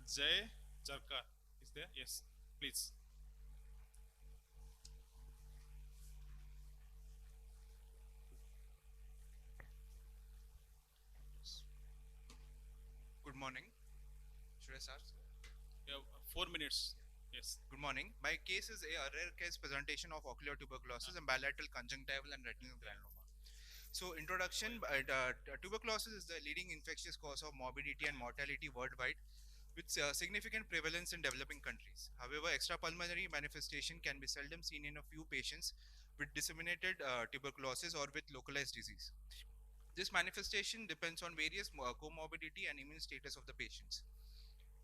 Jay Jarka is there? Yes, please. Good morning. Should I start? You have 4 minutes. Yes. Good morning. My case is a rare case presentation of ocular tuberculosis and bilateral conjunctival and retinal granuloma. So, introduction: tuberculosis is the leading infectious cause of morbidity and mortality worldwide, with significant prevalence in developing countries. However, extrapulmonary manifestation can be seldom seen in a few patients with disseminated tuberculosis or with localized disease. This manifestation depends on various comorbidity and immune status of the patients.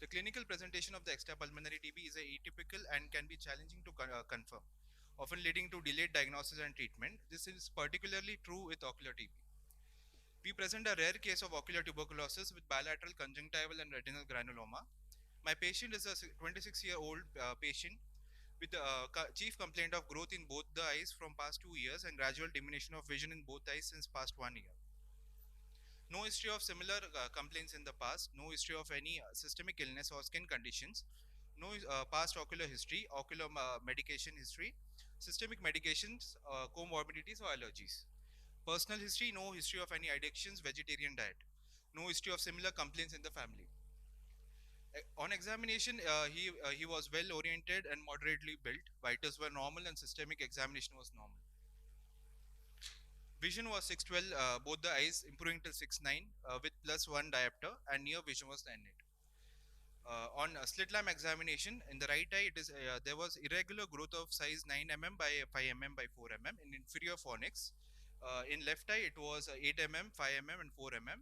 The clinical presentation of the extrapulmonary TB is atypical and can be challenging to confirm, often leading to delayed diagnosis and treatment. This is particularly true with ocular TB. We present a rare case of ocular tuberculosis with bilateral conjunctival and retinal granuloma. My patient is a 26-year-old patient with the chief complaint of growth in both the eyes from past 2 years and gradual diminution of vision in both eyes since past 1 year. No history of similar complaints in the past, no history of any systemic illness or skin conditions, no past ocular history, ocular medication history, systemic medications, comorbidities or allergies. Personal history: no history of any addictions, vegetarian diet. No history of similar complaints in the family. On examination, he was well oriented and moderately built. Vitals were normal and systemic examination was normal. Vision was 612, both the eyes improving till 6.9 with +1 diopter, and near vision was 9.8. On slit lamp examination, in the right eye, there was irregular growth of size 9 mm by 5 mm by 4 mm in inferior fornix. In left eye, it was 8 mm, 5 mm, and 4 mm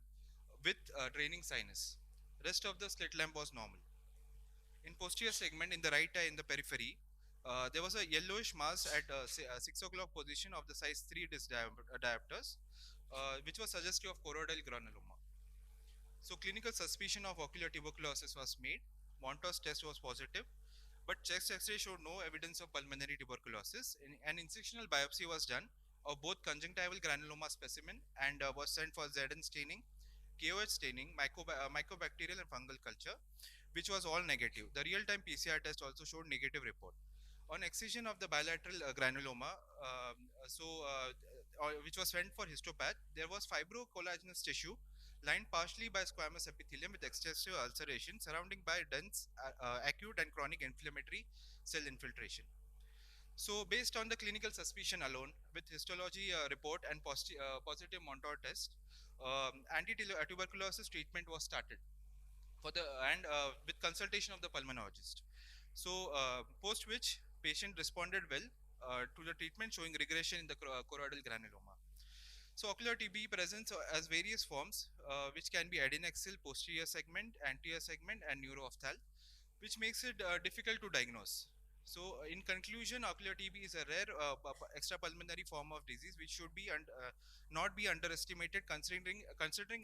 with draining sinus. Rest of the slit lamp was normal. In posterior segment, in the right eye, in the periphery, there was a yellowish mass at 6 o'clock position of the size 3 disc diopters, which was suggestive of choroidal granuloma. So, clinical suspicion of ocular tuberculosis was made. Montos test was positive, but chest X-ray showed no evidence of pulmonary tuberculosis. An incisional biopsy was done of both conjunctival granuloma specimen and was sent for ZN staining, KOH staining, mycobacterial and fungal culture, which was all negative. The real-time PCR test also showed negative report. On excision of the bilateral granuloma, which was sent for histopath, there was fibrocollagenous tissue lined partially by squamous epithelium with extensive ulceration surrounding by dense acute and chronic inflammatory cell infiltration. So, based on the clinical suspicion alone, with histology report and positive Montor test, anti-tuberculosis treatment was started for the and with consultation of the pulmonologist. So, post which patient responded well to the treatment, showing regression in the choroidal granuloma. So, ocular TB presents as various forms, which can be adnexal, posterior segment, anterior segment, and neurophthal, which makes it difficult to diagnose. So, in conclusion, ocular TB is a rare extrapulmonary form of disease which should be not be underestimated, considering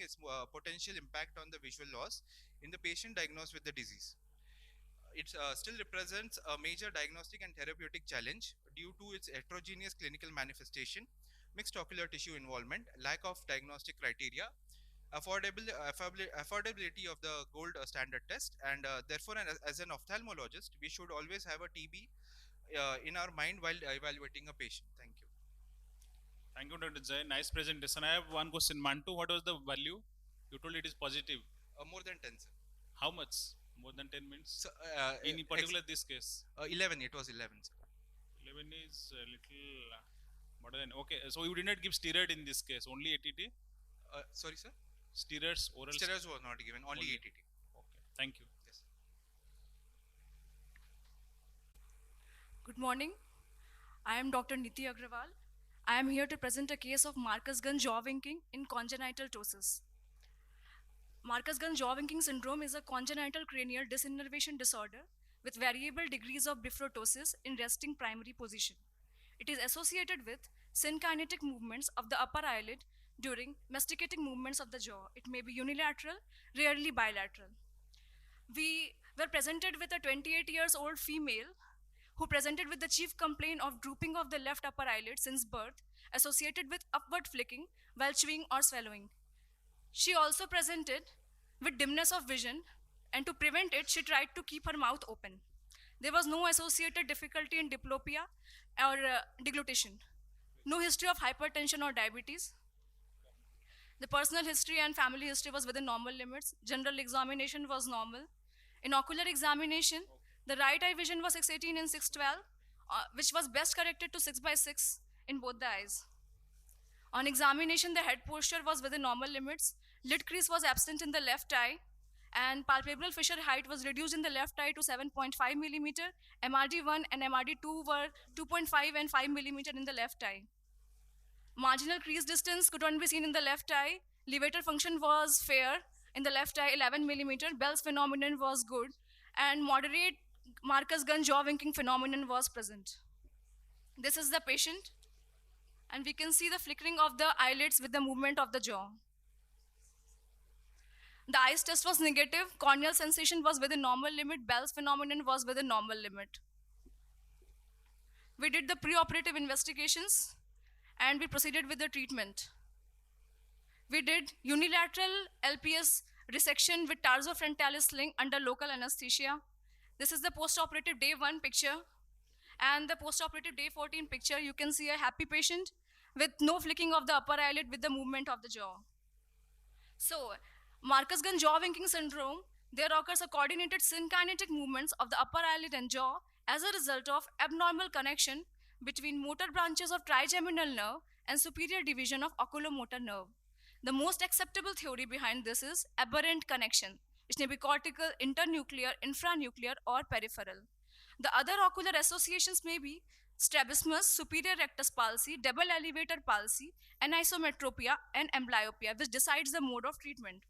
its potential impact on the visual loss in the patient diagnosed with the disease. It still represents a major diagnostic and therapeutic challenge due to its heterogeneous clinical manifestation, mixed ocular tissue involvement, lack of diagnostic criteria, affordability of the gold standard test, and therefore, as an ophthalmologist, we should always have a TB in our mind while evaluating a patient. Thank you. Thank you, Dr. Jay. Nice presentation. I have one question. Mantu, what was the value? You told it is positive. More than 10, sir. How much? More than 10 minutes? So, in particular, this case? 11. It was 11, sir. 11 is a little more than. Okay, so you did not give steroid in this case, only ATT? Sorry, sir? Steroids, oral? Steroids was not given, only ATT. Okay, thank you. Yes. Good morning. I am Dr. Niti Agrawal. I am here to present a case of Marcus-Gunn jaw winking in congenital ptosis. Marcus-Gunn jaw winking syndrome is a congenital cranial disinnervation disorder with variable degrees of bifrotosis in resting primary position. It is associated with synkinetic movements of the upper eyelid during masticating movements of the jaw. It may be unilateral, rarely bilateral. We were presented with a 28 years old female who presented with the chief complaint of drooping of the left upper eyelid since birth, associated with upward flicking while chewing or swallowing. She also presented with dimness of vision and to prevent it, she tried to keep her mouth open. There was no associated difficulty in diplopia or deglutition, no history of hypertension or diabetes. The personal history and family history was within normal limits. General examination was normal. In ocular examination, the right eye vision was 618 and 612, which was best corrected to 6 by 6 in both the eyes. On examination, the head posture was within normal limits. Lid crease was absent in the left eye, and palpebral fissure height was reduced in the left eye to 7.5 millimeter. MRD1 and MRD2 were 2.5 and 5 millimeter in the left eye. Marginal crease distance could not be seen in the left eye. Levator function was fair in the left eye, 11 millimeter. Bell's phenomenon was good, and moderate Marcus Gunn jaw winking phenomenon was present. This is the patient, and we can see the flickering of the eyelids with the movement of the jaw. The eyes test was negative. Corneal sensation was within normal limit. Bell's phenomenon was within normal limit. We did the preoperative investigations and we proceeded with the treatment. We did unilateral LPS resection with tarsofrontalis sling under local anesthesia. This is the postoperative day 1 picture. And the postoperative day 14 picture, you can see a happy patient with no flicking of the upper eyelid with the movement of the jaw. So, Marcus Gunn jaw winking syndrome, there occurs a coordinated synkinetic movements of the upper eyelid and jaw as a result of abnormal connection between motor branches of trigeminal nerve and superior division of oculomotor nerve. The most acceptable theory behind this is aberrant connection, which may be cortical, internuclear, infranuclear, or peripheral. The other ocular associations may be strabismus, superior rectus palsy, double elevator palsy, anisometropia, and amblyopia, which decides the mode of treatment.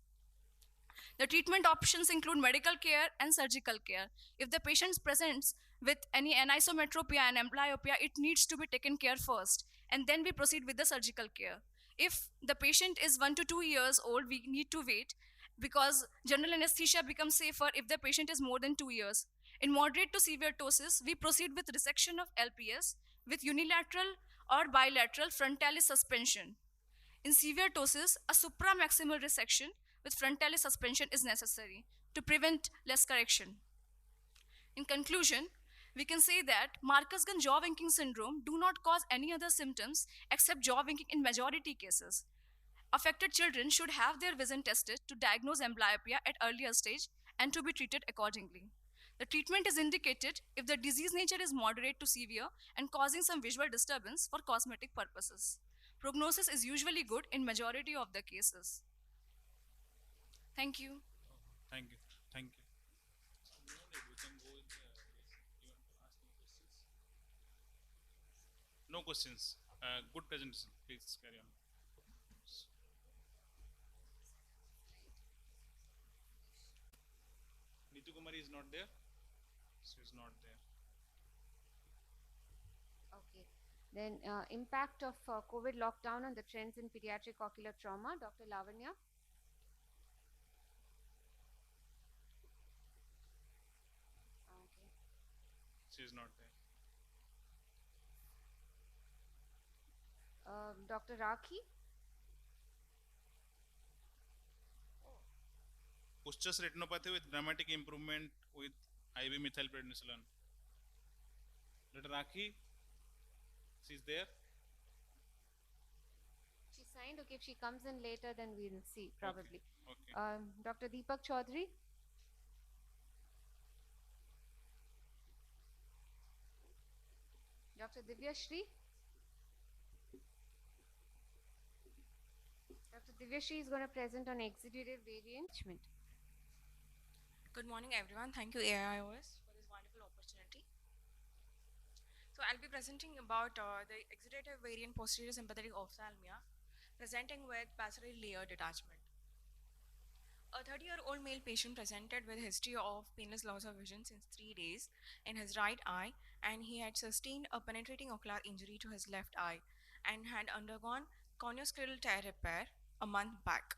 The treatment options include medical care and surgical care. If the patient presents with any anisometropia and amblyopia, it needs to be taken care first, and then we proceed with the surgical care. If the patient is 1 to 2 years old, we need to wait because general anesthesia becomes safer if the patient is more than 2 years. In moderate to severe ptosis, we proceed with resection of LPS with unilateral or bilateral frontalis suspension. In severe ptosis, a supramaximal resection with frontalis suspension is necessary to prevent less correction. In conclusion, we can say that Marcus Gunn jaw winking syndrome do not cause any other symptoms except jaw winking in majority cases. Affected children should have their vision tested to diagnose amblyopia at earlier stage and to be treated accordingly. The treatment is indicated if the disease nature is moderate to severe and causing some visual disturbance for cosmetic purposes. Prognosis is usually good in majority of the cases. Thank you. Thank you. Thank you. No questions. Good presentation. Please carry on. Neetu Kumari is not there. She is not there. Okay. Then impact of COVID lockdown on the trends in pediatric ocular trauma, Dr. Lavanya. Okay. She is not there. Dr. Rakhi. Puschus retinopathy with dramatic improvement with IV methylprednisolone. Dr. Rakhi, she's there. She signed. Okay, if she comes in later, then we'll see probably. Okay. Dr. Deepak Chaudhary. Dr. Divya Shri. Dr. Divya Shri is going to present on exudative variant. Good morning, everyone. Thank you, AIOS, for this wonderful opportunity. So I'll be presenting about the exudative variant posterior sympathetic ophthalmia, presenting with passary layer detachment. A 30-year-old male patient presented with history of painless loss of vision since 3 days in his right eye, and he had sustained a penetrating ocular injury to his left eye and had undergone corneoscleral tear repair a month back.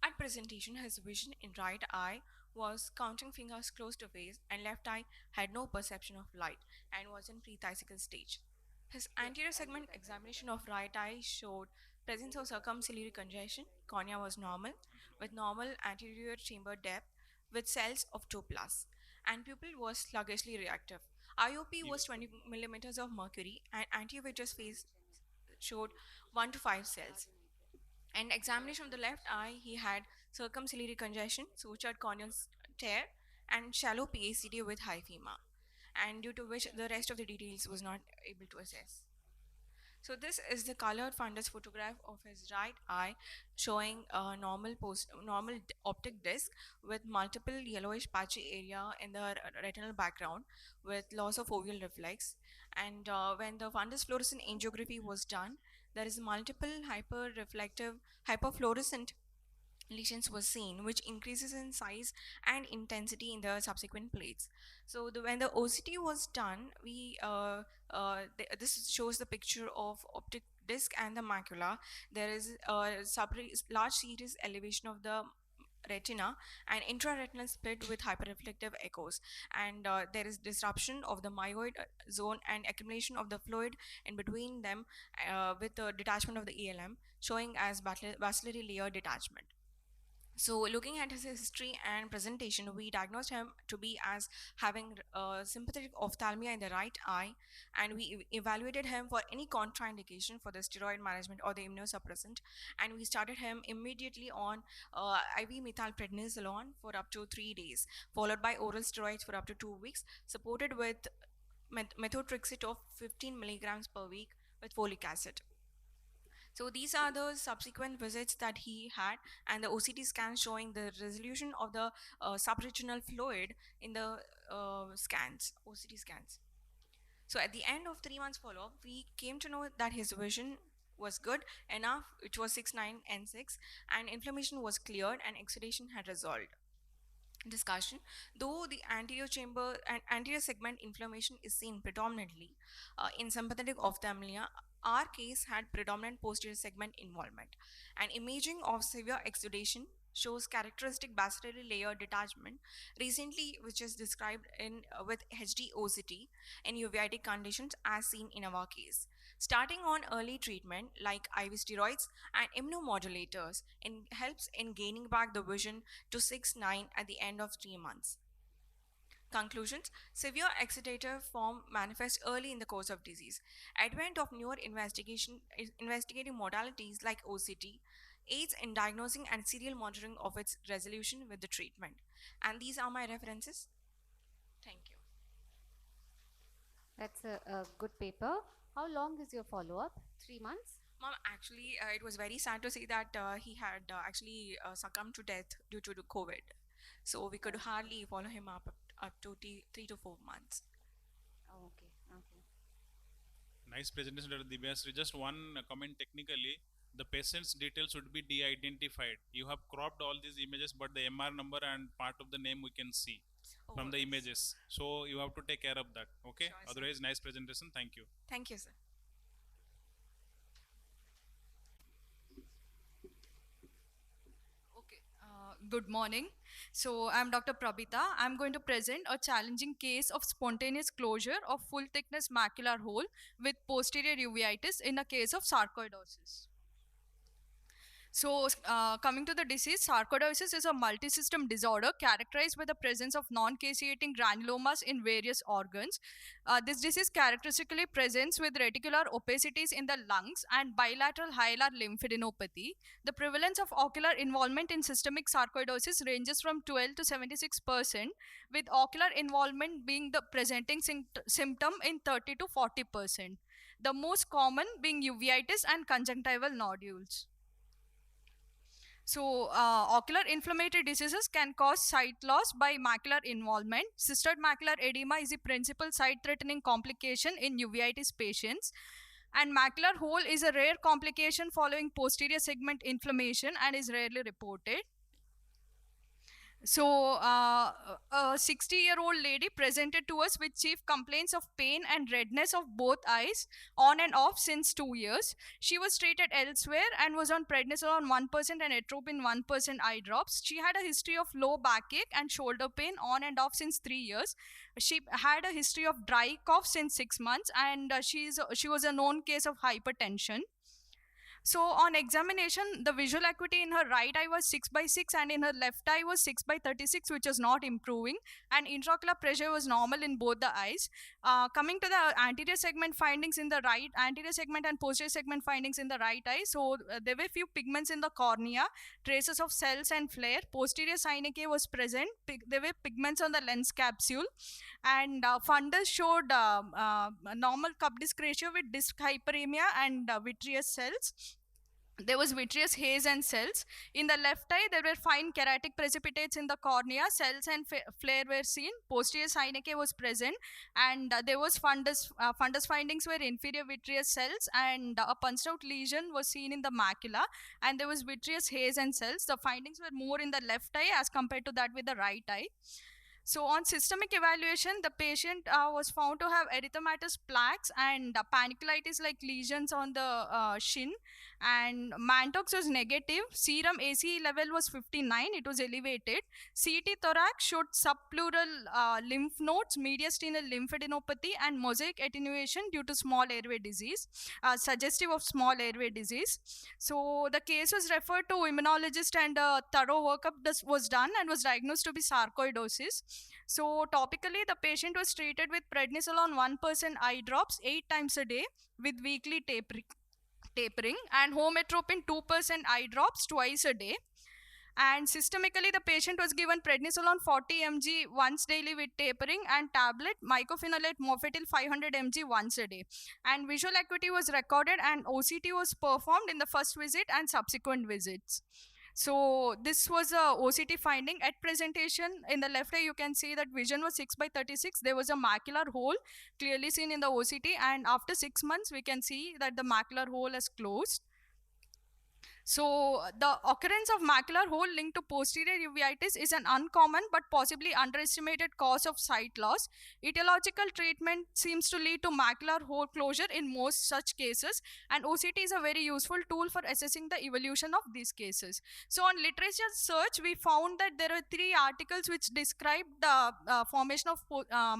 At presentation, his vision in right eye was counting fingers close to face, and left eye had no perception of light and was in pre-phthalmic stage. His anterior segment examination of right eye showed presence of circumciliary congestion. Cornea was normal, with normal anterior chamber depth, with cells of 2 plus, and pupil was sluggishly reactive. IOP was 20 millimeters of mercury, and anti-VEGF phase showed 1 to 5 cells. And examination of the left eye, he had circumciliary congestion, sutured corneal tear, and shallow PACD with hyphema, and due to which the rest of the details was not able to assess. So this is the colored fundus photograph of his right eye, showing a normal optic disc with multiple yellowish patchy area in the retinal background with loss of foveal reflex. And when the fundus fluorescent angiography was done, there is multiple hyperfluorescent lesions was seen, which increases in size and intensity in the subsequent plates. So when the OCT was done, this shows the picture of optic disc and the macula. There is a large series elevation of the retina and intraretinal split with hyperreflective echoes, and there is disruption of the myoid zone and accumulation of the fluid in between them with the detachment of the ELM, showing as bacillary layer detachment. So looking at his history and presentation, we diagnosed him to be as having sympathetic ophthalmia in the right eye, and we evaluated him for any contraindication for the steroid management or the immunosuppressant, and we started him immediately on IV methylprednisolone for up to 3 days, followed by oral steroids for up to 2 weeks, supported with methotrexate of 15 milligrams per week with folic acid. So these are the subsequent visits that he had, and the OCT scans showing the resolution of the subretinal fluid in the OCT scans. So at the end of 3 months follow-up, we came to know that his vision was good enough, which was 6/9 N6, and inflammation was cleared and exudation had resolved. Discussion: though the anterior chamber and anterior segment inflammation is seen predominantly in sympathetic ophthalmia, our case had predominant posterior segment involvement, and imaging of severe exudation shows characteristic bacillary layer detachment recently, which is described in with HD OCT in uveitic conditions as seen in our case. Starting on early treatment like IV steroids and immunomodulators helps in gaining back the vision to 6/9 at the end of 3 months. Conclusions: severe exudative form manifests early in the course of disease. Advent of newer investigating modalities like OCT aids in diagnosing and serial monitoring of its resolution with the treatment. And these are my references. Thank you. That's a good paper. How long is your follow-up? 3 months? Mom, actually, it was very sad to see that he had actually succumbed to death due to the COVID. So we could hardly follow him up to 3 to 4 months. Oh, okay, okay. Nice presentation, Dr. Divyasri. Just one comment technically. The patient's details should be de-identified. You have cropped all these images, but the MR number and part of the name we can see from the images. So you have to take care of that. Okay. Sure, Otherwise, nice presentation. Thank you. Thank you, sir. Okay, good morning. So I'm Dr. Prabita. I'm going to present a challenging case of spontaneous closure of full thickness macular hole with posterior uveitis in a case of sarcoidosis. So, coming to the disease, sarcoidosis is a multisystem disorder characterized by the presence of non-caseating granulomas in various organs. This disease characteristically presents with reticular opacities in the lungs and bilateral hilar lymphadenopathy. The prevalence of ocular involvement in systemic sarcoidosis ranges from 12 to 76%, with ocular involvement being the presenting symptom in 30 to 40%. The most common being uveitis and conjunctival nodules. So, ocular inflammatory diseases can cause sight loss by macular involvement. Cystoid macular edema is the principal sight-threatening complication in uveitis patients. And macular hole is a rare complication following posterior segment inflammation and is rarely reported. So, a 60-year-old lady presented to us with chief complaints of pain and redness of both eyes on and off since 2 years. She was treated elsewhere and was on prednisolone 1% and atropine 1% eye drops. She had a history of low backache and shoulder pain on and off since 3 years. She had a history of dry cough since 6 months, and she was a known case of hypertension. So on examination, the visual acuity in her right eye was 6/6 and in her left eye was 6/36, which was not improving, and intraocular pressure was normal in both the eyes. Coming to the anterior segment findings in the right, anterior segment and posterior segment findings in the right eye. So there were few pigments in the cornea, traces of cells and flare. Posterior synechia was present. There were pigments on the lens capsule, and fundus showed normal cup disc ratio with disc hyperemia and vitreous cells. There was vitreous haze and cells. In the left eye, there were fine keratic precipitates in the cornea. Cells and flare were seen. Posterior synechia was present, and there was fundus. Fundus findings were inferior vitreous cells, and a punched out lesion was seen in the macula, and there was vitreous haze and cells. The findings were more in the left eye as compared to that with the right eye. So on systemic evaluation, the patient was found to have erythematous plaques and panniculitis like lesions on the shin, and Mantox was negative. Serum ACE level was 59, it was elevated. CT thorax showed subpleural lymph nodes, mediastinal lymphadenopathy, and mosaic attenuation due to small airway disease, suggestive of small airway disease. So the case was referred to immunologist, and a thorough workup was done and was diagnosed to be sarcoidosis. So topically, the patient was treated with prednisolone 1% eye drops 8 times a day with weekly tapering, and hometropin 2% eye drops twice a day. And systemically, the patient was given prednisolone 40 mg once daily with tapering, and tablet mycophenolate mofetil 500 mg once a day. And visual acuity was recorded, and OCT was performed in the first visit and subsequent visits. So this was a OCT finding. At presentation, in the left eye, you can see that vision was 6/36. There was a macular hole clearly seen in the OCT, and after 6 months, we can see that the macular hole has closed. So the occurrence of macular hole linked to posterior uveitis is an uncommon but possibly underestimated cause of sight loss. Etiological treatment seems to lead to macular hole closure in most such cases, and OCT is a very useful tool for assessing the evolution of these cases. So on literature search, we found that there are 3 articles which describe the formation of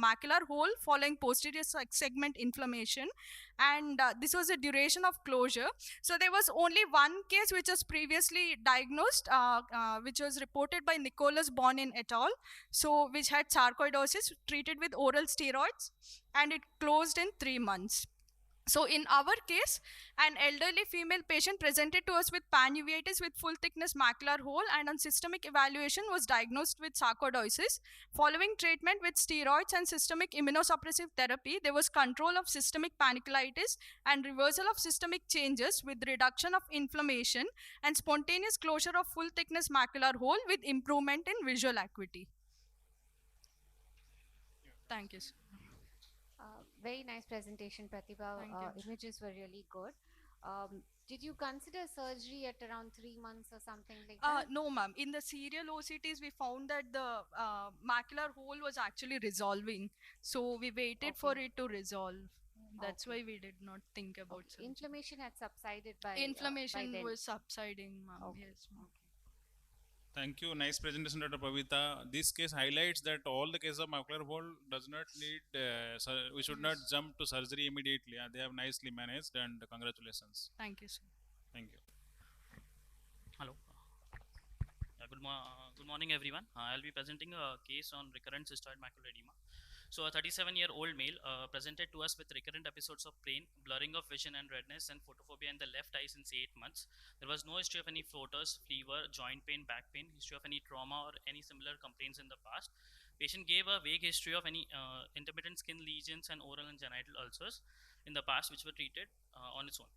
macular hole following posterior segment inflammation, and this was a duration of closure. So there was only one case which was previously diagnosed, which was reported by Nicholas Bonin et al. So which had sarcoidosis, treated with oral steroids, and it closed in 3 months. So in our case, an elderly female patient presented to us with panuveitis with full thickness macular hole, and on systemic evaluation was diagnosed with sarcoidosis. Following treatment with steroids and systemic immunosuppressive therapy, there was control of systemic panniculitis and reversal of systemic changes with reduction of inflammation and spontaneous closure of full thickness macular hole with improvement in visual acuity. Thank you, sir. Very nice presentation, Pratibha. Images were really good. Did you consider surgery at around 3 months or something like that? No, ma'am. In the serial OCTs, we found that the macular hole was actually resolving. So we waited for it to resolve. That's why we did not think about surgery. Inflammation had subsided by Inflammation by then. was subsiding, ma'am. Yes, ma'am. Thank you. Nice presentation, Dr. Pavita. This case highlights that all the cases of macular hole does not need, we should not jump to surgery immediately. They have nicely managed, and congratulations. Thank you, sir. Thank you. Hello. Good morning, everyone. I'll be presenting a case on recurrent cystoid macular edema. So a 37-year-old male presented to us with recurrent episodes of pain, blurring of vision and redness, and photophobia in the left eye since 8 months. There was no history of any floaters, fever, joint pain, back pain, history of any trauma or any similar complaints in the past. Patient gave a vague history of any intermittent skin lesions and oral and genital ulcers in the past, which were treated on its own.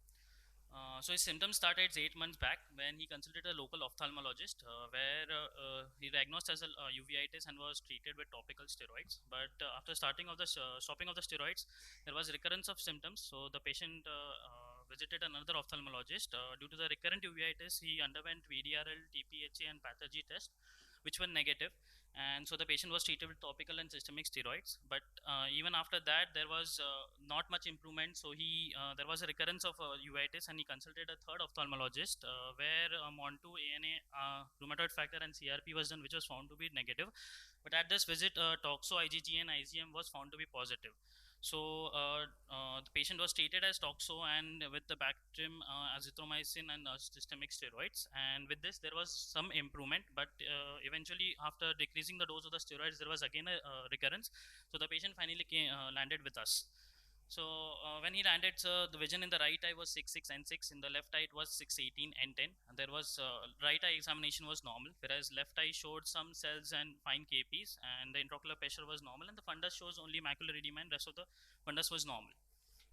So his symptoms started 8 months back when he consulted a local ophthalmologist, where he diagnosed as a uveitis and was treated with topical steroids. But after stopping of the steroids, there was recurrence of symptoms. So the patient visited another ophthalmologist. Due to the recurrent uveitis, he underwent VDRL, TPHA, and pathogy test, which were negative. And so the patient was treated with topical and systemic steroids, but even after that there was not much improvement. So there was a recurrence of uveitis, and he consulted a third ophthalmologist, where MON2, ANA, rheumatoid factor, and CRP was done, which was found to be negative. But at this visit, toxo, IgG, and IgM was found to be positive. So the patient was treated as toxo and with the Bactrim, azithromycin, and systemic steroids. And with this, there was some improvement, but eventually, after decreasing the dose of the steroids, there was again a recurrence. So the patient finally landed with us. So when he landed, the vision in the right eye was 6, 6, and 6. In the left eye, it was 6, 18, and 10. And there was right eye examination was normal, whereas left eye showed some cells and fine KPs, and the intraocular pressure was normal, and the fundus shows only macular edema, and rest of the fundus was normal.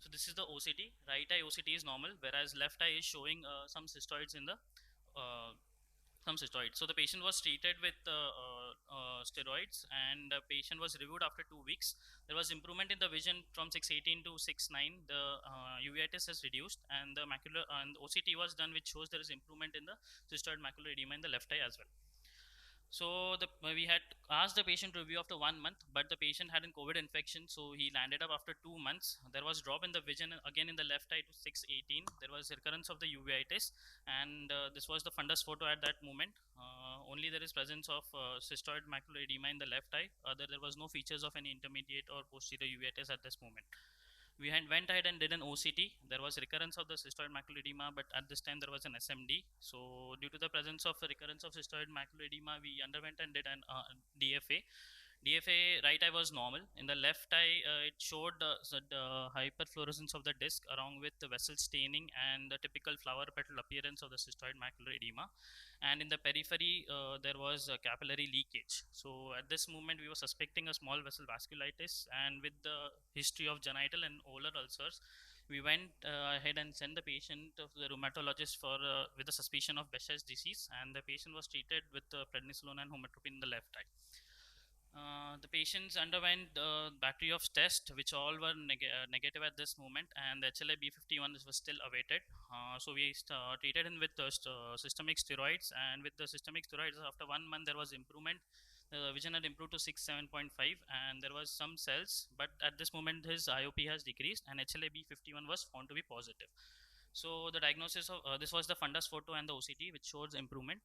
So this is the OCT. Right eye OCT is normal, whereas left eye is showing some cystoids in the uh, some steroids. So the patient was treated with steroids, and the patient was reviewed after 2 weeks. There was improvement in the vision from 618 to 69. The uveitis has reduced, and the macular and OCT was done, which shows there is improvement in the cystoid macular edema in the left eye as well. So we had asked the patient to review after 1 month, but the patient had a COVID infection, so he landed up after 2 months. There was drop in the vision again in the left eye to 618. There was recurrence of the uveitis, and this was the fundus photo at that moment. Only there is presence of cystoid macular edema in the left eye. There was no features of any intermediate or posterior uveitis at this moment. We went ahead and did an OCT. There was recurrence of the cystoid macular edema, but at this time there was an SMD. So due to the presence of recurrence of cystoid macular edema, we underwent and did an DFA. DFA right eye was normal. In the left eye, it showed the hyperfluorescence of the disc along with the vessel staining and the typical flower petal appearance of the cystoid macular edema. And in the periphery, there was a capillary leakage. So at this moment, we were suspecting a small vessel vasculitis, and with the history of genital and olar ulcers, we went ahead and sent the patient to the rheumatologist for with a suspicion of Behçet's disease, and the patient was treated with prednisolone and hometropine in the left eye. The patients underwent the battery of tests, which all were negative at this moment, and the HLA B51 was still awaited. So we treated him with systemic steroids, and with the systemic steroids, after 1 month, there was improvement. The vision had improved to 6, 7.5, and there was some cells, but at this moment, his IOP has decreased, and HLA B51 was found to be positive. So the diagnosis of this was the fundus photo and the OCT, which shows improvement.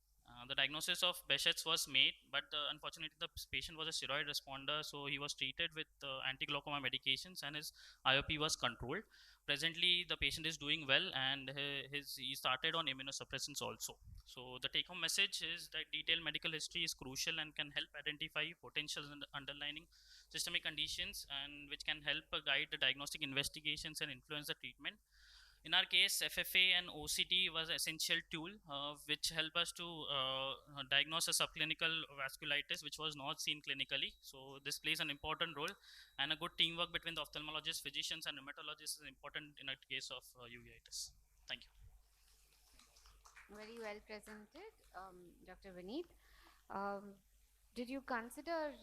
The diagnosis of Behçet's was made, but unfortunately the patient was a steroid responder, so he was treated with anti-glaucoma medications, and his IOP was controlled. Presently, the patient is doing well, and he started on immunosuppressants also. So the take-home message is that detailed medical history is crucial and can help identify potential underlying systemic conditions, and which can help guide the diagnostic investigations and influence the treatment. In our case, FFA and OCT was an essential tool which help us to diagnose a subclinical vasculitis which was not seen clinically. So this plays an important role, and a good teamwork between the ophthalmologists, physicians, and rheumatologists is important in a case of uveitis. Thank you. Very well presented, Dr. Vineet. Did you consider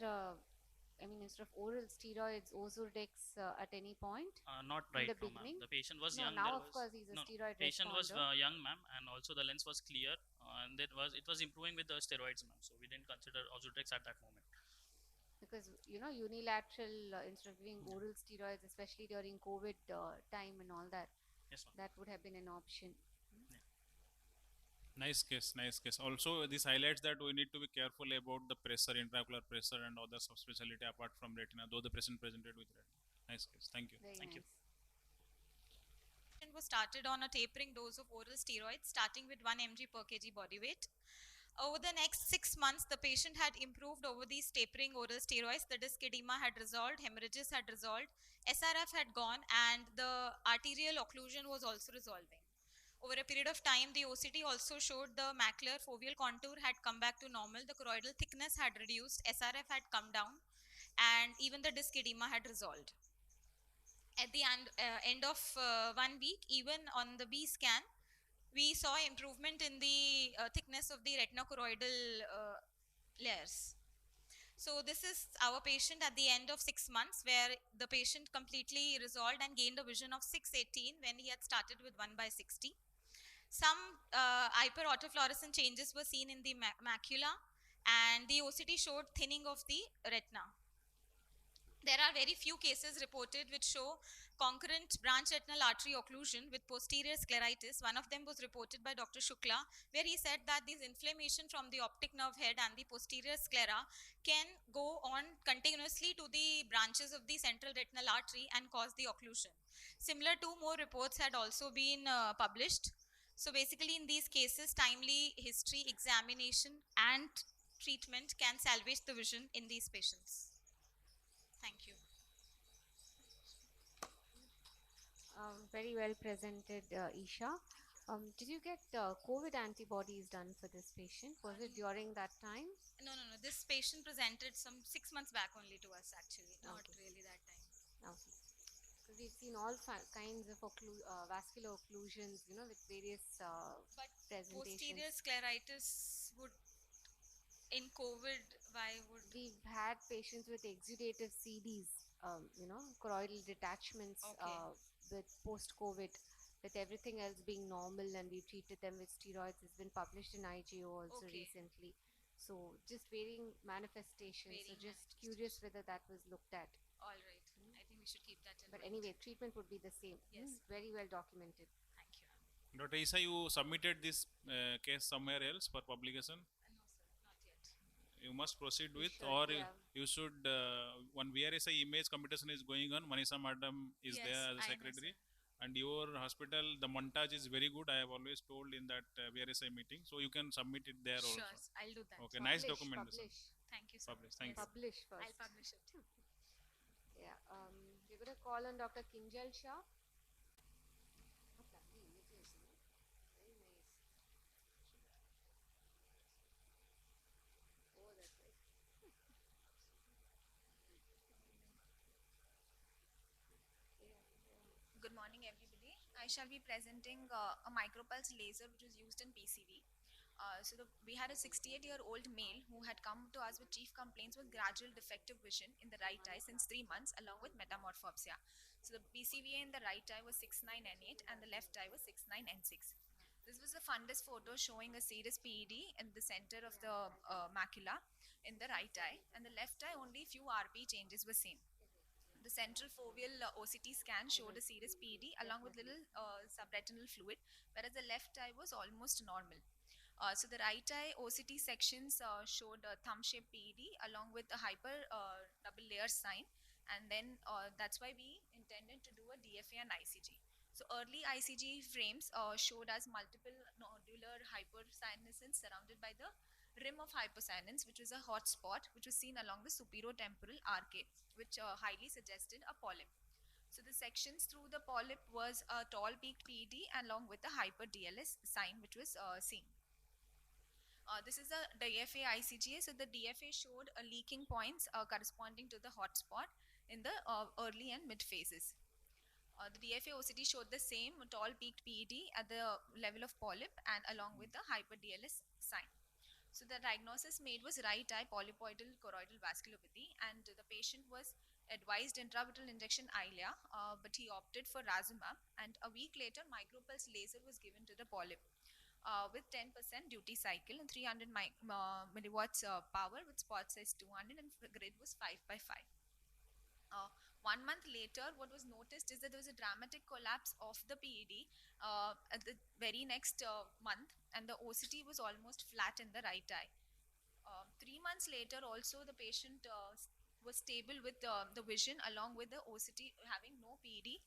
instead of oral steroids, Ozurdex at any point? Not right in the now, beginning? ma'am. The patient was no, young. Now, of course, he's a steroid patient responder. was young, ma'am, and also the lens was clear, and it was improving with the steroids, ma'am. So we didn't consider Ozurdex at that moment. Because unilateral instead of giving oral steroids, especially during COVID time and all that, yes, ma'am. That would have been an option. Nice case, nice case. Also, this highlights that we need to be careful about the pressure, intraocular pressure, and other subspecialty apart from retina, though the patient presented with retina. Nice case. Thank you. Very Thank you. Patient was started on a tapering dose of oral steroids, starting with 1 mg per kg body weight. Over the next 6 months, the patient had improved over these tapering oral steroids. The disc edema had resolved, hemorrhages had resolved, SRF had gone, and the arterial occlusion was also resolving. Over a period of time, the OCT also showed the macular foveal contour had come back to normal, the choroidal thickness had reduced, SRF had come down, and even the disc edema had resolved. At the end of 1 week, even on the B scan, we saw improvement in the thickness of the retinochoroidal layers. So this is our patient at the end of 6 months, where the patient completely resolved and gained a vision of 618 when he had started with 1/60. Some hyperautofluorescent changes were seen in the macula, and the OCT showed thinning of the retina. There are very few cases reported which show concurrent branch retinal artery occlusion with posterior scleritis. One of them was reported by Dr. Shukla, where he said that this inflammation from the optic nerve head and the posterior sclera can go on continuously to the branches of the central retinal artery and cause the occlusion. Similar two more reports had also been published. So basically in these cases, timely history, examination and treatment can salvage the vision in these patients. Thank you. Very well presented, Isha. Did you get COVID antibodies done for this patient? Was it during that time? No. This patient presented some 6 months back only to us actually, not Okay. really that time. Okay. Because we've seen all kinds of vascular occlusions, with various But presentations. posterior scleritis would, in COVID, why would? We've had patients with exudative CDs, choroidal detachments Okay. with post-COVID, with everything else being normal, and we've treated them with steroids. It's been published in IGO also Okay. recently. So just varying manifestations. So just curious whether that was looked at. All right. I think we should keep that in But mind. anyway, treatment would be the same. Yes. Very well documented. Thank you. Dr. Isa, you submitted this case somewhere else for publication? No, sir, not yet. You must proceed You with, should, or yeah. you should, one VRSI image competition is going on. Manisha Madam is Yes, there as a I know, secretary. sir. And your hospital, the montage is very good. I have always told in that VRSI meeting. So you can submit it there Sure, also. I'll do that. Okay, nice Publish, documentation. publish. Thank you, sir. Publish, thank you. Publish first. I'll publish it. Yeah. We're going to call on Dr. Kinjal Shah. What lovely images, Very nice. Oh, that's right. Good morning, everybody. I shall be presenting a micropulse laser which was used in PCV. We had a 68-year-old male who had come to us with chief complaints with gradual defective vision in the right eye since 3 months, along with metamorphopsia. So the PCVA in the right eye was 69N8 and the left eye was 69N6. This was the fundus photo showing a serous PED in the center of the macula in the right eye, and the left eye only few RP changes were seen. The central foveal OCT scan showed a serous PED along with little subretinal fluid, whereas the left eye was almost normal. So the right eye OCT sections showed a thumb-shaped PED along with a hyper double layer sign, and then that's why we intended to do a DFA and ICG. So early ICG frames showed us multiple nodular hypercyanescence surrounded by the rim of hypercyanins, which was a hot spot which was seen along the superotemporal arcade, which highly suggested a polyp. So the sections through the polyp was a tall peaked PED along with a hyper DLS sign which was seen. This is a DFA ICGA. So the DFA showed a leaking points corresponding to the hotspot in the early and mid phases. The DFA OCT showed the same tall peaked PED at the level of polyp and along with the hyper DLS sign. So the diagnosis made was right eye polypoidal choroidal vasculopathy, and the patient was advised intravitreal injection Eylea, but he opted for Razumab, and a week later micropulse laser was given to the polyp with 10% duty cycle and 300 milliwatts power with spot size 200 and grid was 5 by 5. 1 month later, what was noticed is that there was a dramatic collapse of the PED at the very next month, and the OCT was almost flat in the right eye. 3 months later, also the patient was stable with the vision along with the OCT having no PED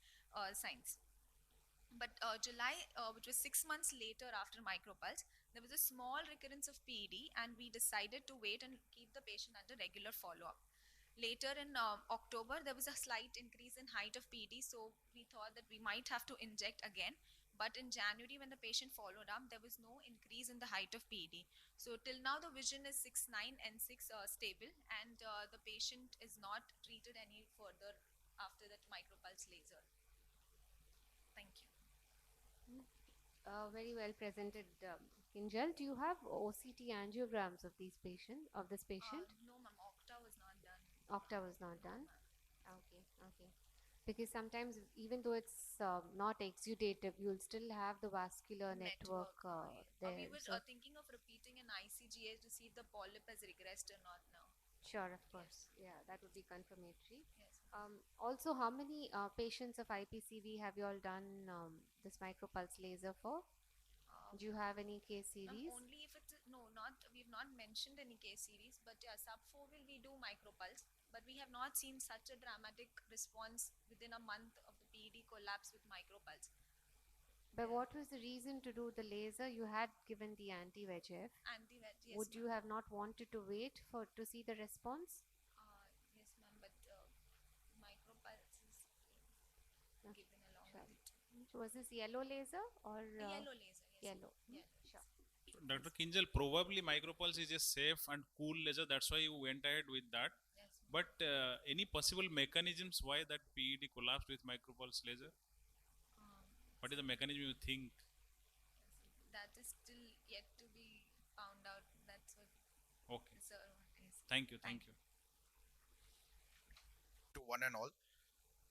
signs. But July, which was 6 months later after micropulse, there was a small recurrence of PED, and we decided to wait and keep the patient under regular follow-up. Later in October, there was a slight increase in height of PED, so we thought that we might have to inject again. But in January, when the patient followed up, there was no increase in the height of PED. So till now, the vision is 6.9 and 6 stable, and the patient is not treated any further after that micropulse laser. Thank you. Very well presented, Kinjal. Do you have OCT angiograms of this patient? No, ma'am. Octa was not done. Octa was not done. Okay. Because sometimes, even though it's not exudative, you'll still have the vascular network there. We were thinking of repeating an ICGA to see if the polyp has regressed or not now. Sure, of course. Yeah, that would be confirmatory. Also, how many patients of IPCV have you all done this micropulse laser for? Do you have any case series? Only if it's no, not we've not mentioned any case series, but yeah, sub-4 we do micropulse, but we have not seen such a dramatic response within a month of the PED collapse with micropulse. But what was the reason to do the laser? You had given the anti-VEGF. Anti-VEGF, yes, Would you have not wanted to wait for to see the response? yes, ma'am, but micropulse is given along Sure. with it. So was this yellow laser or Yellow laser, yes. yellow? Yellow. Sure. Dr. Kinjal, probably micropulse is a safe and cool laser. That's why you went ahead with that. Yes. But any possible mechanisms why that PED collapsed with micropulse laser? What is the mechanism you think? That is still yet to be found out. That's what. Okay. Sir, yes. Thank you. Thank you. To one and all.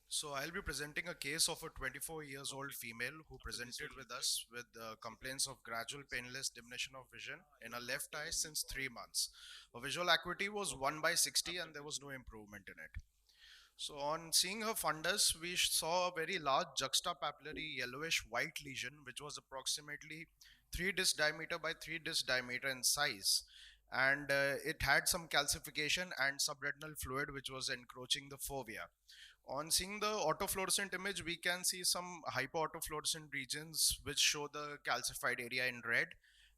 So I'll be presenting a case of a 24 years old female who presented with us with complaints of gradual painless diminution of vision in her left eye since 3 months. Her visual acuity was 1/60 and there was no improvement in it. So on seeing her fundus, we saw a very large juxtapapillary yellowish white lesion, which was approximately 3 disc diameter by 3 disc diameter in size. And it had some calcification and subretinal fluid, which was encroaching the fovea. On seeing the autofluorescent image, we can see some hypoautofluorescent regions which show the calcified area in red,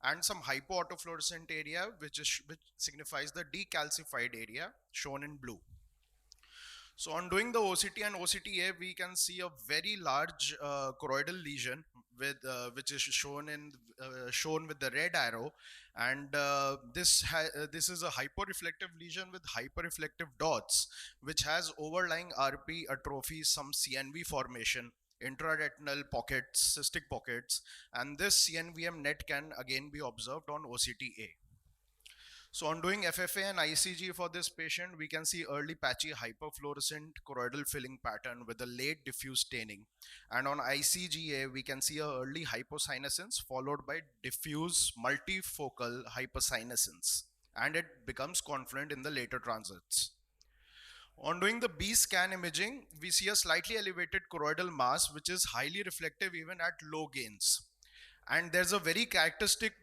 and some hypoautofluorescent area which signifies the decalcified area shown in blue. So on doing the OCT and OCTA, we can see a very large choroidal lesion with which is shown with the red arrow, and this is a hyporeflective lesion with hyperreflective dots, which has overlying RP atrophy, some CNV formation, intraretinal pockets, cystic pockets, and this CNVM net can again be observed on OCTA. So on doing FFA and ICG for this patient, we can see early patchy hyperfluorescent choroidal filling pattern with a late diffuse staining. And on ICGA, we can see a early hypocynescence followed by diffuse multifocal hypercynescence. And it becomes confluent in the later transits. On doing the B scan imaging, we see a slightly elevated choroidal mass, which is highly reflective even at low gains. And there's a very characteristic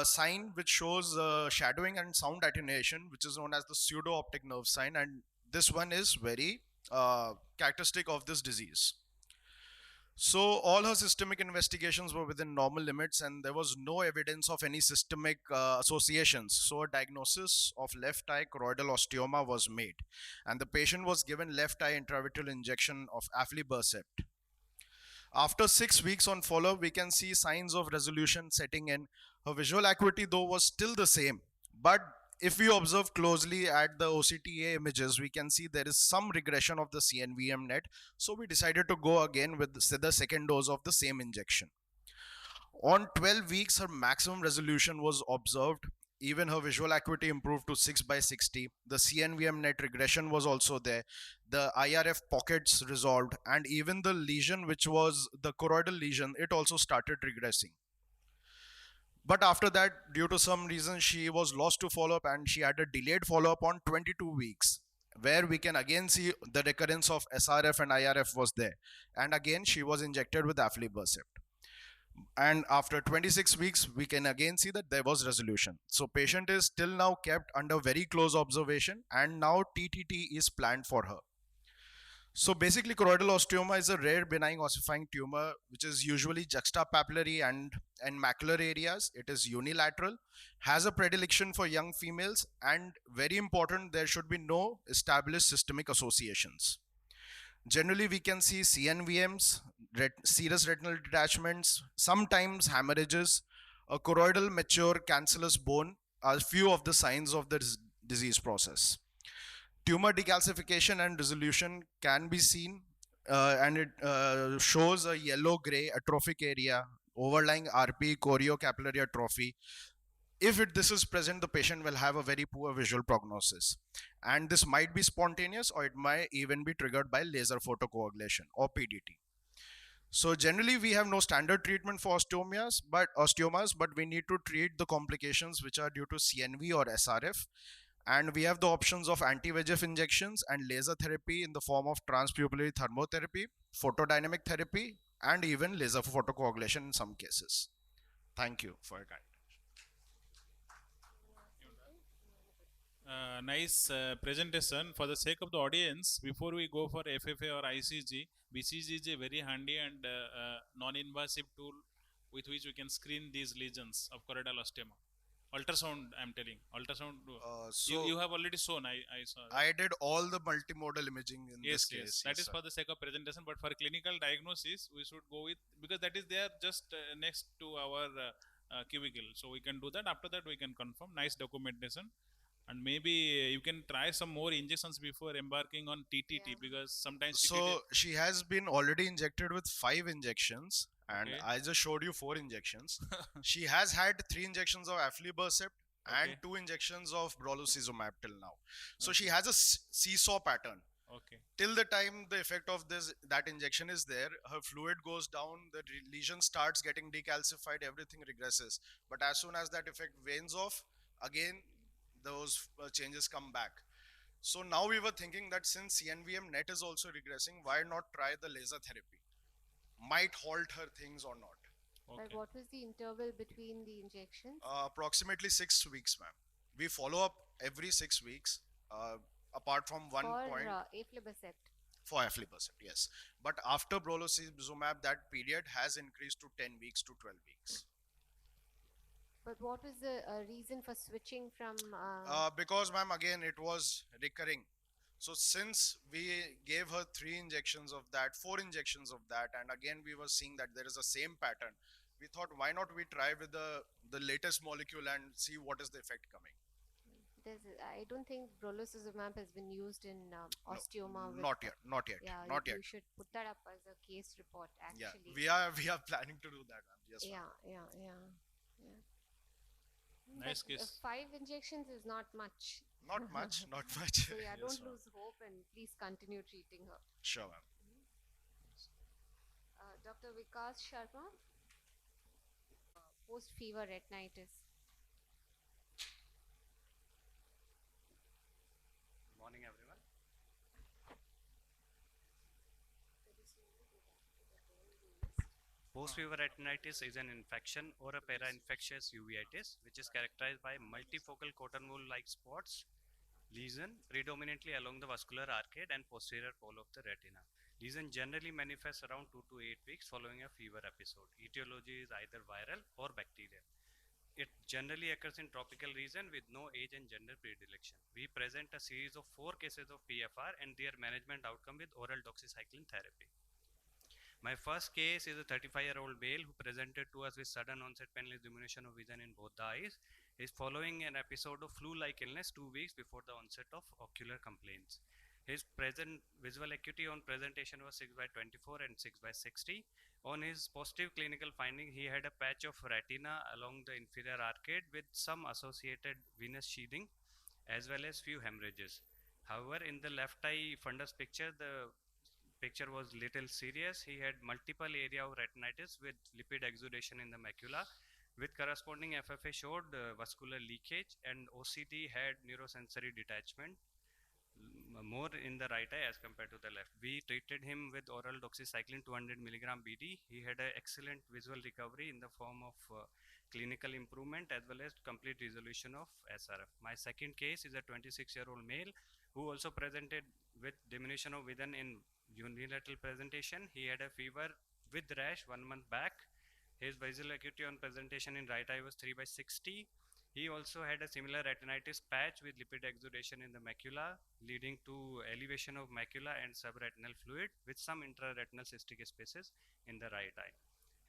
sign which shows shadowing and sound attenuation, which is known as the pseudo-optic nerve sign. And this one is very characteristic of this disease. So all her systemic investigations were within normal limits and there was no evidence of any systemic associations. So a diagnosis of left eye choroidal osteoma was made. And the patient was given left eye intravitreal injection of aflibercept. After 6 weeks on follow-up, we can see signs of resolution setting in. Her visual acuity, though, was still the same. But if we observe closely at the OCTA images, we can see there is some regression of the CNVM net. So we decided to go again with the second dose of the same injection. On 12 weeks, her maximum resolution was observed. Even her visual acuity improved to 6/60. The CNVM net regression was also there. The IRF pockets resolved, and even the lesion, which was the choroidal lesion, it also started regressing. But after that, due to some reason, she was lost to follow-up and she had a delayed follow-up on 22 weeks, where we can again see the recurrence of SRF and IRF was there. And again, she was injected with aflibercept. And after 26 weeks, we can again see that there was resolution. So patient is still now kept under very close observation, and now TTT is planned for her. So basically, choroidal osteoma is a rare benign ossifying tumor, which is usually juxtapapillary and macular areas. It is unilateral, has a predilection for young females, and very important, there should be no established systemic associations. Generally, we can see CNVMs, serous retinal detachments, sometimes hemorrhages, a choroidal mature cancellous bone are few of the signs of the disease process. Tumor decalcification and resolution can be seen, and it shows a yellow-gray atrophic area, overlying RP, choriocapillary atrophy. If this is present, the patient will have a very poor visual prognosis. And this might be spontaneous or it might even be triggered by laser photocoagulation or PDT. So generally, we have no standard treatment for osteomas, but we need to treat the complications which are due to CNV or SRF. And we have the options of anti-VEGF injections and laser therapy in the form of transpupillary thermotherapy, photodynamic therapy, and even laser photocoagulation in some cases. Thank you for your time. Nice presentation. For the sake of the audience, before we go for FFA or ICG, BCG is a very handy and non-invasive tool with which we can screen these lesions of choroidal osteoma. Ultrasound, I'm telling. Ultrasound. You have already shown. I saw. That. I did all the multimodal imaging in this case. Yes. That is sir. for the sake of presentation, but for clinical diagnosis, we should go with, because that is there just next to our cubicle. So we can do that. After that, we can confirm. Nice documentation. And maybe you can try some more injections before embarking on TTT, because sometimes So TTT. she has been already injected with 5 injections, and Okay. I just showed you 4 injections. She has had 3 injections of aflibercept and 2 injections of brolucizumab till now. So she has a seesaw pattern. Okay. Till the time the effect of that injection is there, her fluid goes down, the lesion starts getting decalcified, everything regresses. But as soon as that effect wanes off, again those changes come back. So now we were thinking that since CNVM net is also regressing, why not try the laser therapy? Might halt her things or not. Okay. But what was the interval between the injections? Approximately 6 weeks, ma'am. We follow up every 6 weeks, apart from one point. Aflibercept. For aflibercept, yes. But after brolucizumab, that period has increased to 10 weeks to 12 weeks. But what is the reason for switching from? Because, ma'am, again, it was recurring. So since we gave her 3 injections of that, 4 injections of that, and again we were seeing that there is the same pattern, we thought, why not we try with the latest molecule and see what is the effect coming. I don't think brolucizumab has been used in osteoma. No, not yet. Yeah, not you yet. should put that up as a case report. Actually, yeah, we are planning to do that, ma'am. Yes, yeah. Nice but, case. 5 injections is not much. Not much. So yeah, don't lose hope and please continue treating her. Sure, ma'am. Dr. Vikas Sharma, post fever retinitis. Morning, everyone. Post-fever retinitis is an infection or a para-infectious uveitis, which is characterized by multifocal cotton wool-like spots, lesion predominantly along the vascular arcade and posterior pole of the retina. Lesion generally manifests around 2 to 8 weeks following a fever episode. Etiology is either viral or bacterial. It generally occurs in tropical region with no age and gender predilection. We present a series of 4 cases of PFR and their management outcome with oral doxycycline therapy. My first case is a 35-year-old male who presented to us with sudden onset painless diminution of vision in both the eyes. He is following an episode of flu-like illness 2 weeks before the onset of ocular complaints. His present visual acuity on presentation was 6/24 and 6/60. On his positive clinical finding, he had a patch of retina along the inferior arcade with some associated venous sheathing as well as few hemorrhages. However, in the left eye fundus picture, the picture was little serious. He had multiple area of retinitis with lipid exudation in the macula, with corresponding FFA showed vascular leakage, and OCT had neurosensory detachment, more in the right eye as compared to the left. We treated him with oral doxycycline 200 milligram BD. He had an excellent visual recovery in the form of clinical improvement as well as complete resolution of SRF. My second case is a 26-year-old male who also presented with diminution of vision in unilateral presentation. He had a fever with rash 1 month back. His visual acuity on presentation in right eye was 3/60. He also had a similar retinitis patch with lipid exudation in the macula, leading to elevation of macula and subretinal fluid with some intraretinal cystic spaces in the right eye.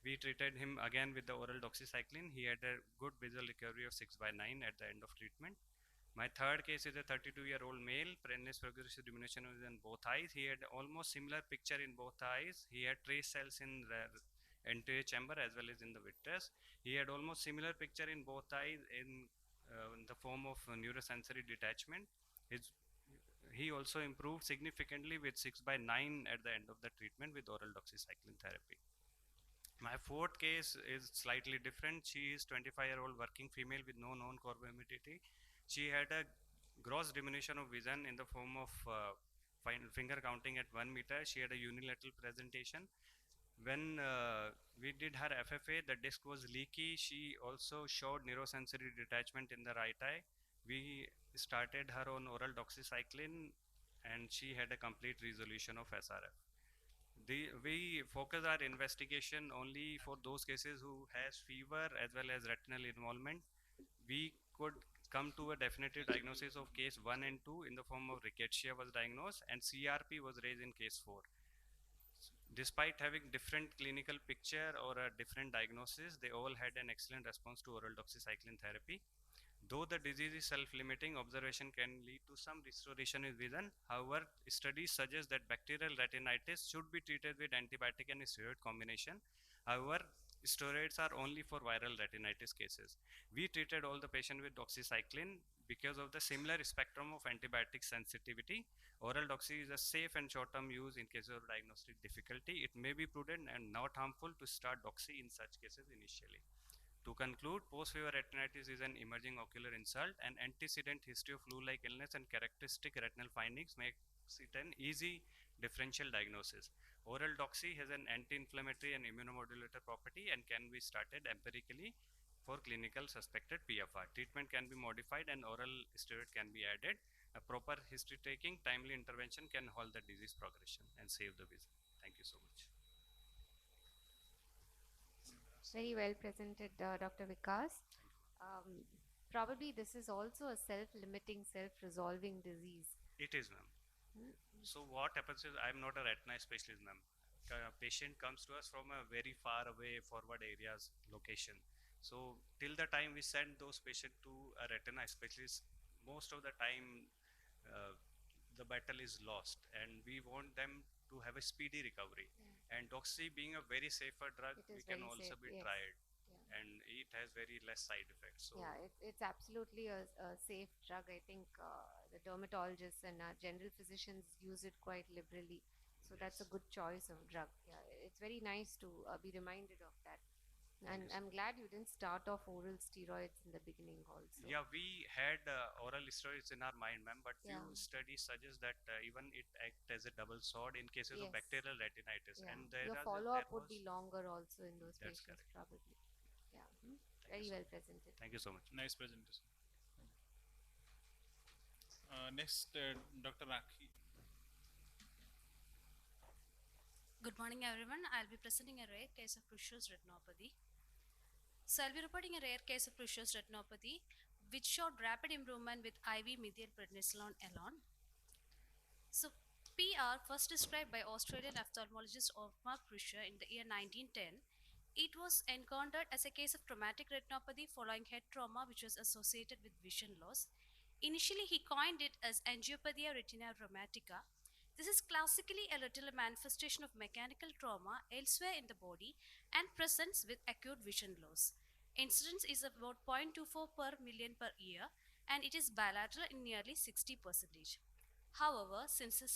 We treated him again with the oral doxycycline. He had a good visual recovery of 6/9 at the end of treatment. My third case is a 32-year-old male, painless progressive diminution in both eyes. He had almost similar picture in both eyes. He had trace cells in the anterior chamber as well as in the vitreous. He had almost similar picture in both eyes in the form of neurosensory detachment. He also improved significantly with 6/9 at the end of the treatment with oral doxycycline therapy. My fourth case is slightly different. She is 25-year-old working female with no known comorbidity. She had a gross diminution of vision in the form of finger counting at 1 meter. She had a unilateral presentation. When we did her FFA, the disc was leaky. She also showed neurosensory detachment in the right eye. We started her on oral doxycycline and she had a complete resolution of SRF. We focus our investigation only for those cases who has fever as well as retinal involvement. We could come to a definitive diagnosis of case 1 and 2 in the form of rickettsia was diagnosed and CRP was raised in case 4. Despite having different clinical picture or a different diagnosis, they all had an excellent response to oral doxycycline therapy. Though the disease is self-limiting, observation can lead to some restoration in vision. However, studies suggest that bacterial retinitis should be treated with antibiotic and steroid combination. However, steroids are only for viral retinitis cases. We treated all the patients with doxycycline because of the similar spectrum of antibiotic sensitivity. Oral doxy is a safe and short-term use in cases of diagnostic difficulty. It may be prudent and not harmful to start doxy in such cases initially. To conclude, post-fever retinitis is an emerging ocular insult. An antecedent history of flu-like illness and characteristic retinal findings makes it an easy differential diagnosis. Oral doxy has an anti-inflammatory and immunomodulator property and can be started empirically for clinical suspected PFR. Treatment can be modified and oral steroid can be added. A proper history taking, timely intervention can halt the disease progression and save the vision. Thank you so much. Very well presented, Dr. Vikas. Probably this is also a self-limiting, self-resolving disease. It is, ma'am. So what happens is, I'm not a retina specialist, ma'am. A patient comes to us from a very far away forward areas location. So till the time we send those patients to a retina specialist, most of the time the battle is lost and we want them to have a speedy recovery. And doxy being a very safer drug, we can also be tried. And it has very less side effects. So yeah, it's absolutely a safe drug. I think the dermatologists and general physicians use it quite liberally. So that's a good choice of drug. Yeah, it's very nice to be reminded of that. And I'm glad you didn't start off oral steroids in the beginning also. Yeah, we had oral steroids in our mind, ma'am, but few studies suggest that even it acts as a double sword in cases of bacterial retinitis. And your follow-up would be longer also in those patients, probably. Yeah, very well presented. Thank you so much. Nice presentation. Next, Dr. Rakhi. Good morning, everyone. I'll be presenting a rare case of Prussia's retinopathy. So I'll be reporting a rare case of Prussia's retinopathy, which showed rapid improvement with IV methyl prednisolone alone. So PR, first described by Australian ophthalmologist Mark Prussia in the year 1910, it was encountered as a case of traumatic retinopathy following head trauma, which was associated with vision loss. Initially, he coined it as angiopathia retina rheumatica. This is classically a retinal manifestation of mechanical trauma elsewhere in the body and presents with acute vision loss. Incidence is about 0.24 per million per year, and it is bilateral in nearly 60%. However, since the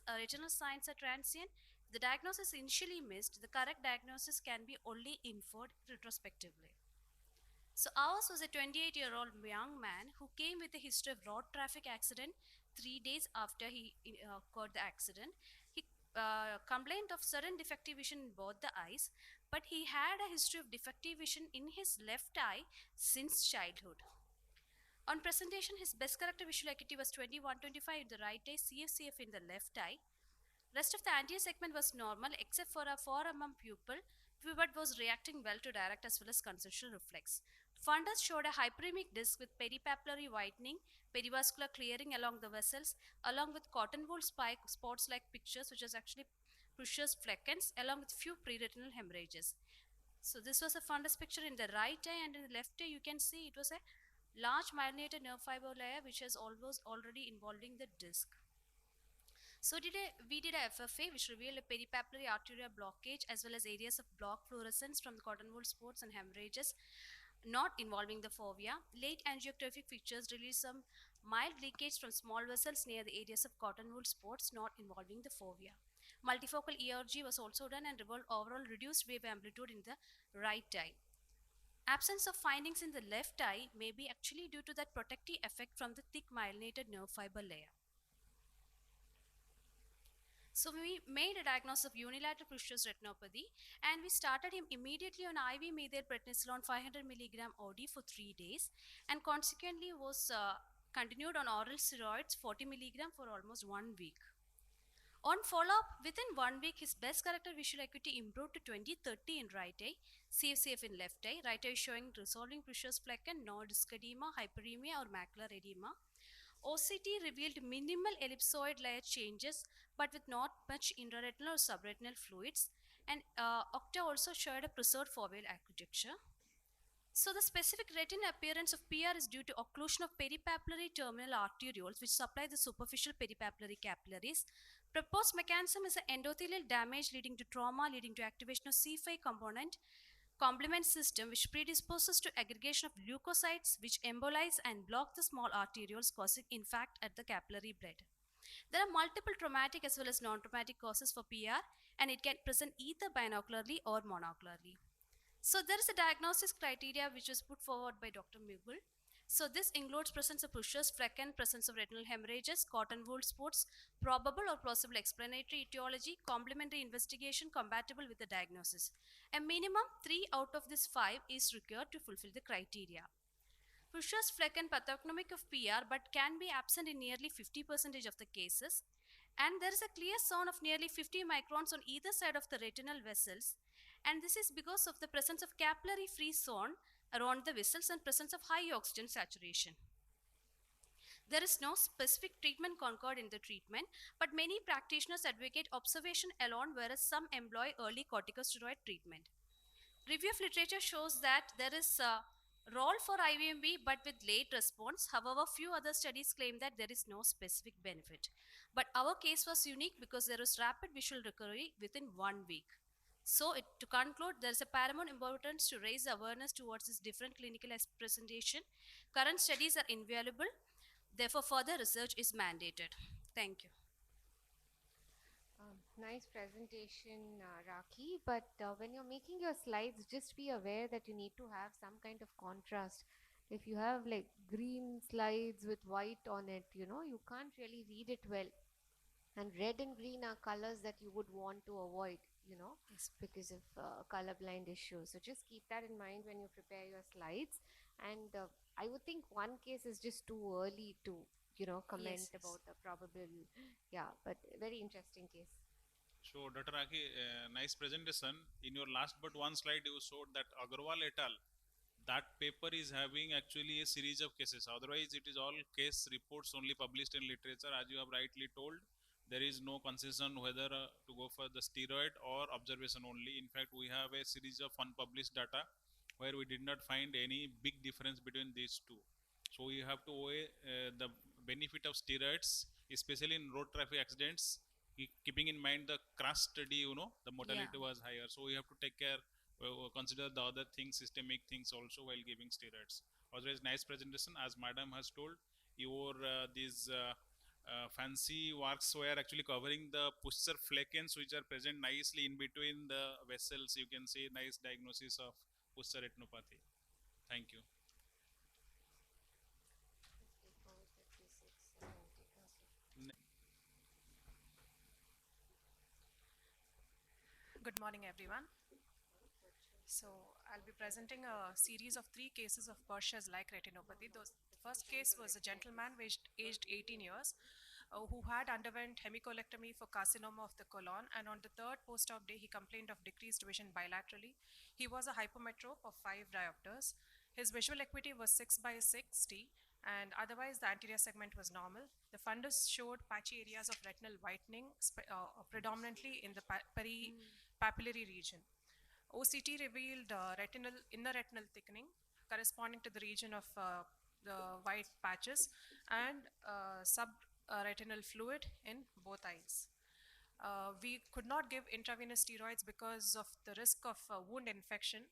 retinal signs are transient, the diagnosis initially missed, the correct diagnosis can be only inferred retrospectively. So ours was a 28-year-old young man who came with a history of road traffic accident 3 days after he occurred the accident. He complained of sudden defective vision in both the eyes, but he had a history of defective vision in his left eye since childhood. On presentation, his best corrected visual acuity was 21/25 in the right eye, CF in the left eye. Rest of the anterior segment was normal except for a 4 mm pupil, but was reacting well to direct as well as concentric reflex. Fundus showed a hyperemic disc with peripapillary whitening, perivascular clearing along the vessels, along with cotton wool spots-like pictures, which is actually Prussia's fleckens, along with few pre-retinal hemorrhages. So this was a fundus picture in the right eye, and in the left eye you can see it was a large myelinated nerve fiber layer which is already involving the disc. So we did a FFA which revealed a peripapillary arterial blockage as well as areas of block fluorescence from the cotton wool spots and hemorrhages not involving the fovea. Late angiographic features released some mild leakage from small vessels near the areas of cotton wool spots not involving the fovea. Multifocal ERG was also done and revealed overall reduced wave amplitude in the right eye. Absence of findings in the left eye may be actually due to that protective effect from the thick myelinated nerve fiber layer. So we made a diagnosis of unilateral pustular retinopathy, and we started him immediately on IV methylprednisolone 500 milligram OD for 3 days, and consequently was continued on oral steroids 40 milligram for almost 1 week. On follow-up, within 1 week, his best corrected visual acuity improved to 20/30 in right eye, CFCF in left eye. Right eye showing resolving precious plaque and no disc edema, hyperemia or macular edema. OCT revealed minimal ellipsoid layer changes, but with not much intraretinal or subretinal fluids. And OCTA also showed a preserved foveal architecture. So the specific retina appearance of PR is due to occlusion of peripapillary terminal arterioles, which supply the superficial peripapillary capillaries. Proposed mechanism is an endothelial damage leading to trauma, leading to activation of C5 component complement system, which predisposes to aggregation of leukocytes, which embolize and block the small arterioles, causing infarct at the capillary bed. There are multiple traumatic as well as non-traumatic causes for PR, and it can present either binocularly or monocularly. So there is a diagnosis criteria which was put forward by Dr. Mugul. So this includes presence of pustules, flecken, presence of retinal hemorrhages, cotton wool spots, probable or plausible explanatory etiology, complementary investigation compatible with the diagnosis. A minimum 3 out of this 5 is required to fulfill the criteria. Pustules, flecken pathognomic of PR but can be absent in nearly 50% of the cases. And there is a clear zone of nearly 50 microns on either side of the retinal vessels, and this is because of the presence of capillary free zone around the vessels and presence of high oxygen saturation. There is no specific treatment concord in the treatment, but many practitioners advocate observation alone, whereas some employ early corticosteroid treatment. Review of literature shows that there is a role for IVMB but with late response. However, few other studies claim that there is no specific benefit. But our case was unique because there was rapid visual recovery within 1 week. So to conclude, there is a paramount importance to raise awareness towards this different clinical presentation. Current studies are invaluable. Therefore, further research is mandated. Thank you. Nice presentation, Raki. But when you're making your slides, just be aware that you need to have some kind of contrast. If you have like green slides with white on it, you can't really read it well. And red and green are colors that you would want to avoid, Yes. because of colorblind issues. So just keep that in mind when you prepare your slides. And I would think one case is just too early to, comment Yes, yes. about the probable. Yeah, but very interesting case. So, Dr. Aki, nice presentation. In your last but one slide, you showed that Agarwal et al. That paper is having actually a series of cases. Otherwise, it is all case reports only published in literature. As you have rightly told, there is no concession whether to go for the steroid or observation only. In fact, we have a series of unpublished data where we did not find any big difference between these two. So we have to weigh the benefit of steroids, especially in road traffic accidents, keeping in mind the crash study, the mortality Yeah. was higher. So we have to take care, consider the other things, systemic things also while giving steroids. Otherwise, nice presentation. As madam has told, your these fancy works were actually covering the posterior fleckens which are present nicely in between the vessels. You can see nice diagnosis of posterior retinopathy. Thank you. Good morning, everyone. So I'll be presenting a series of 3 cases of Gaucher's-like retinopathy. The first case was a gentleman aged 18 years who had underwent hemicolectomy for carcinoma of the colon, and on the third post-op day, he complained of decreased vision bilaterally. He was a hypometrope of 5 diopters. His visual acuity was 6/60, and otherwise the anterior segment was normal. The fundus showed patchy areas of retinal whitening, predominantly in the peripapillary region. OCT revealed inner retinal thickening corresponding to the region of the white patches and subretinal fluid in both eyes. We could not give intravenous steroids because of the risk of wound infection,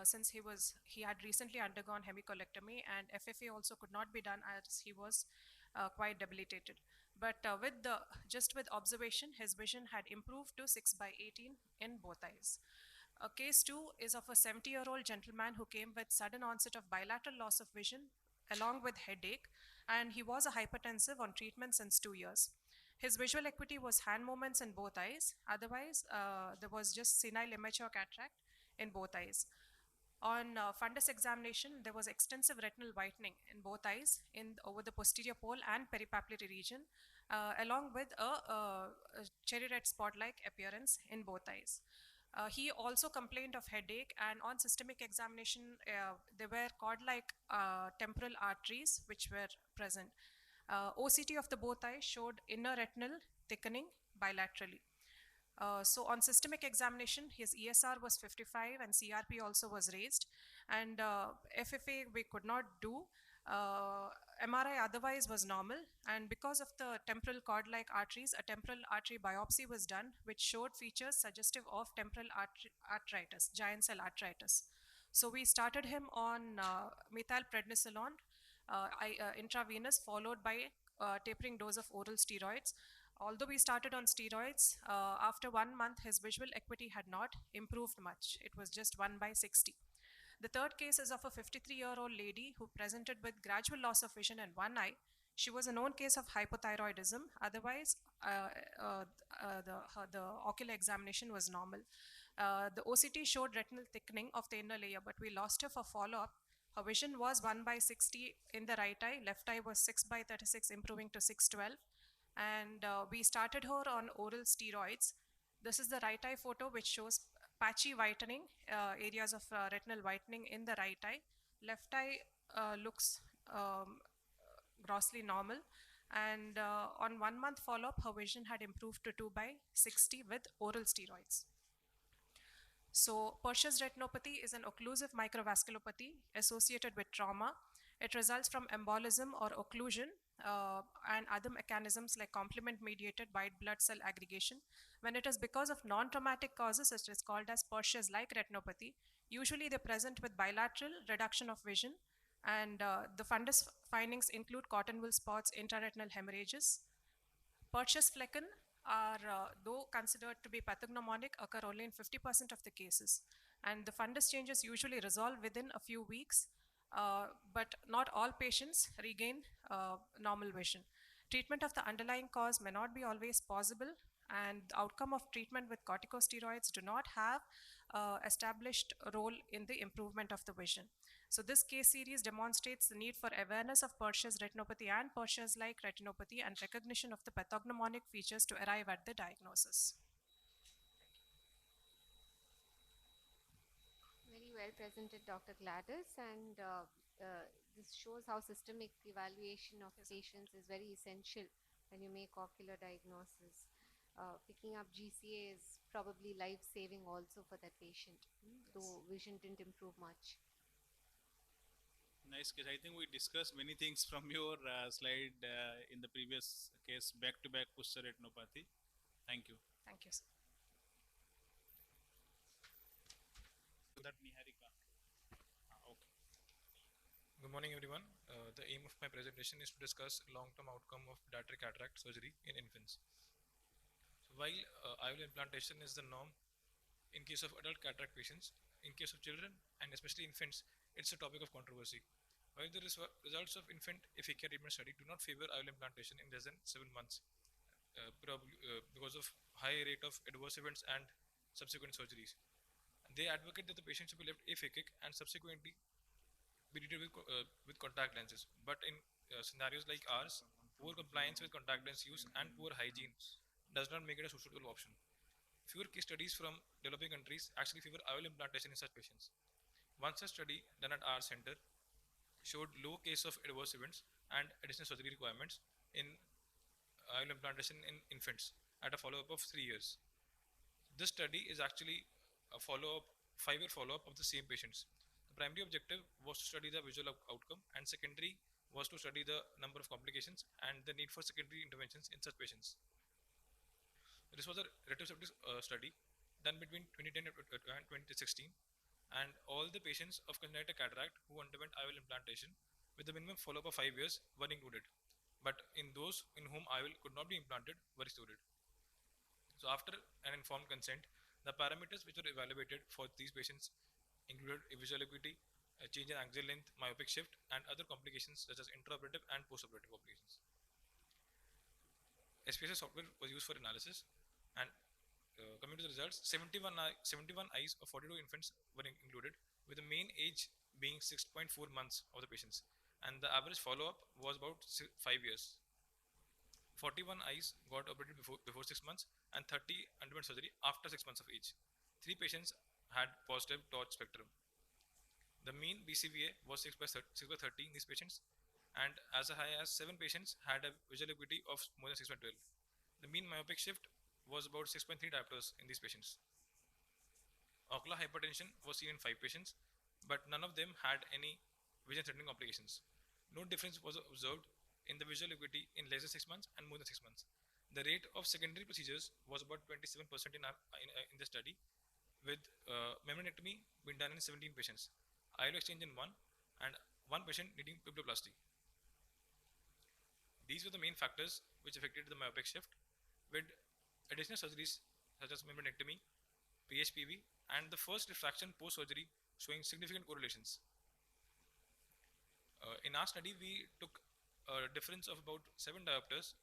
since he had recently undergone hemicolectomy, and FFA also could not be done as he was quite debilitated. But just with observation, his vision had improved to 6/18 in both eyes. Case 2 is of a 70-year-old gentleman who came with sudden onset of bilateral loss of vision along with headache, and he was a hypertensive on treatment since 2 years. His visual acuity was hand movements in both eyes. Otherwise, there was just senile immature cataract in both eyes. On fundus examination, there was extensive retinal whitening in both eyes over the posterior pole and peripapillary region, along with a cherry red spot-like appearance in both eyes. He also complained of headache, and on systemic examination, there were cord-like temporal arteries which were present. OCT of the both eyes showed inner retinal thickening bilaterally. So on systemic examination, his ESR was 55 and CRP also was raised. And FFA we could not do. MRI otherwise was normal. And because of the temporal cord-like arteries, a temporal artery biopsy was done, which showed features suggestive of temporal arteritis, giant cell arteritis. So we started him on methylprednisolone, intravenous, followed by tapering dose of oral steroids. Although we started on steroids, after 1 month, his visual acuity had not improved much. It was just 1/60. The third case is of a 53-year-old lady who presented with gradual loss of vision in one eye. She was a known case of hypothyroidism. Otherwise, the ocular examination was normal. The OCT showed retinal thickening of the inner layer, but we lost her for follow-up. Her vision was 1/60 in the right eye. Left eye was 6/36, improving to 6/12. And we started her on oral steroids. This is the right eye photo, which shows patchy whitening, areas of retinal whitening in the right eye. Left eye looks grossly normal. And on 1 month follow-up, her vision had improved to 2/60 with oral steroids. So Pursh's retinopathy is an occlusive microvasculopathy associated with trauma. It results from embolism or occlusion and other mechanisms like complement-mediated white blood cell aggregation. When it is because of non-traumatic causes, it is called as Pursh's-like retinopathy. Usually they're present with bilateral reduction of vision, and the fundus findings include cotton wool spots, intraretinal hemorrhages. Purchase flecken are, though considered to be pathognomonic, occur only in 50% of the cases. And the fundus changes usually resolve within a few weeks, but not all patients regain normal vision. Treatment of the underlying cause may not be always possible, and the outcome of treatment with corticosteroids do not have established role in the improvement of the vision. So this case series demonstrates the need for awareness of Pursh's retinopathy and Pursh's-like retinopathy and recognition of the pathognomonic features to arrive at the diagnosis. Very well presented, Dr. Gladys, and this shows how systemic evaluation of patients is very essential when you make ocular diagnosis. Picking up GCA is probably life-saving also for that patient, though vision didn't improve much. Nice case. I think we discussed many things from your slide in the previous case, back-to-back posterior retinopathy. Thank you. Thank you, sir. That Niharika. Okay. Good morning, everyone. The aim of my presentation is to discuss long-term outcome of pediatric cataract surgery in infants. So while IOL implantation is the norm in case of adult cataract patients, in case of children and especially infants, it's a topic of controversy. While the results of infant efficacy treatment study do not favor IOL implantation in less than 7 months, probably because of high rate of adverse events and subsequent surgeries. They advocate that the patient should be left aphakic and subsequently be treated with contact lenses. But in scenarios like ours, poor compliance with contact lens use and poor hygiene does not make it a suitable option. Fewer case studies from developing countries actually favor IOL implantation in such patients. One such study done at our center showed low case of adverse events and additional surgery requirements in IOL implantation in infants at a follow-up of 3 years. This study is actually a follow-up, 5-year follow-up of the same patients. The primary objective was to study the visual outcome, and secondary was to study the number of complications and the need for secondary interventions in such patients. This was a retrospective study done between 2010 and 2016, and all the patients of congenital cataract who underwent IOL implantation with a minimum follow-up of 5 years were included. But in those in whom IOL could not be implanted were excluded. So after an informed consent, The parameters which were evaluated for these patients included visual acuity, a change in axial length, myopic shift, and other complications such as intraoperative and postoperative complications. SPSS software was used for analysis, and coming to the results, 71 eyes of 42 infants were included, with the mean age being 6.4 months of the patients, and the average follow-up was about 5 years. 41 eyes got operated before 6 months, and 30 underwent surgery after 6 months of age. 3 patients had positive torch spectrum. The mean BCVA was 6 by 30 in these patients, and as high as 7 patients had a visual acuity of more than 6 by 12. The mean myopic shift was about 6.3 diopters in these patients. Ocular hypertension was seen in 5 patients, but none of them had any vision-threatening complications. No difference was observed in the visual acuity in less than 6 months and more than 6 months. The rate of secondary procedures was about 27% in the study, with membranectomy being done in 17 patients, IOL exchange in 1, and 1 patient needing pupilloplasty. These were the main factors which affected the myopic shift, with additional surgeries such as membranectomy, PHPV, and the first refraction post-surgery showing significant correlations. In our study, we took a difference of about 7 diopters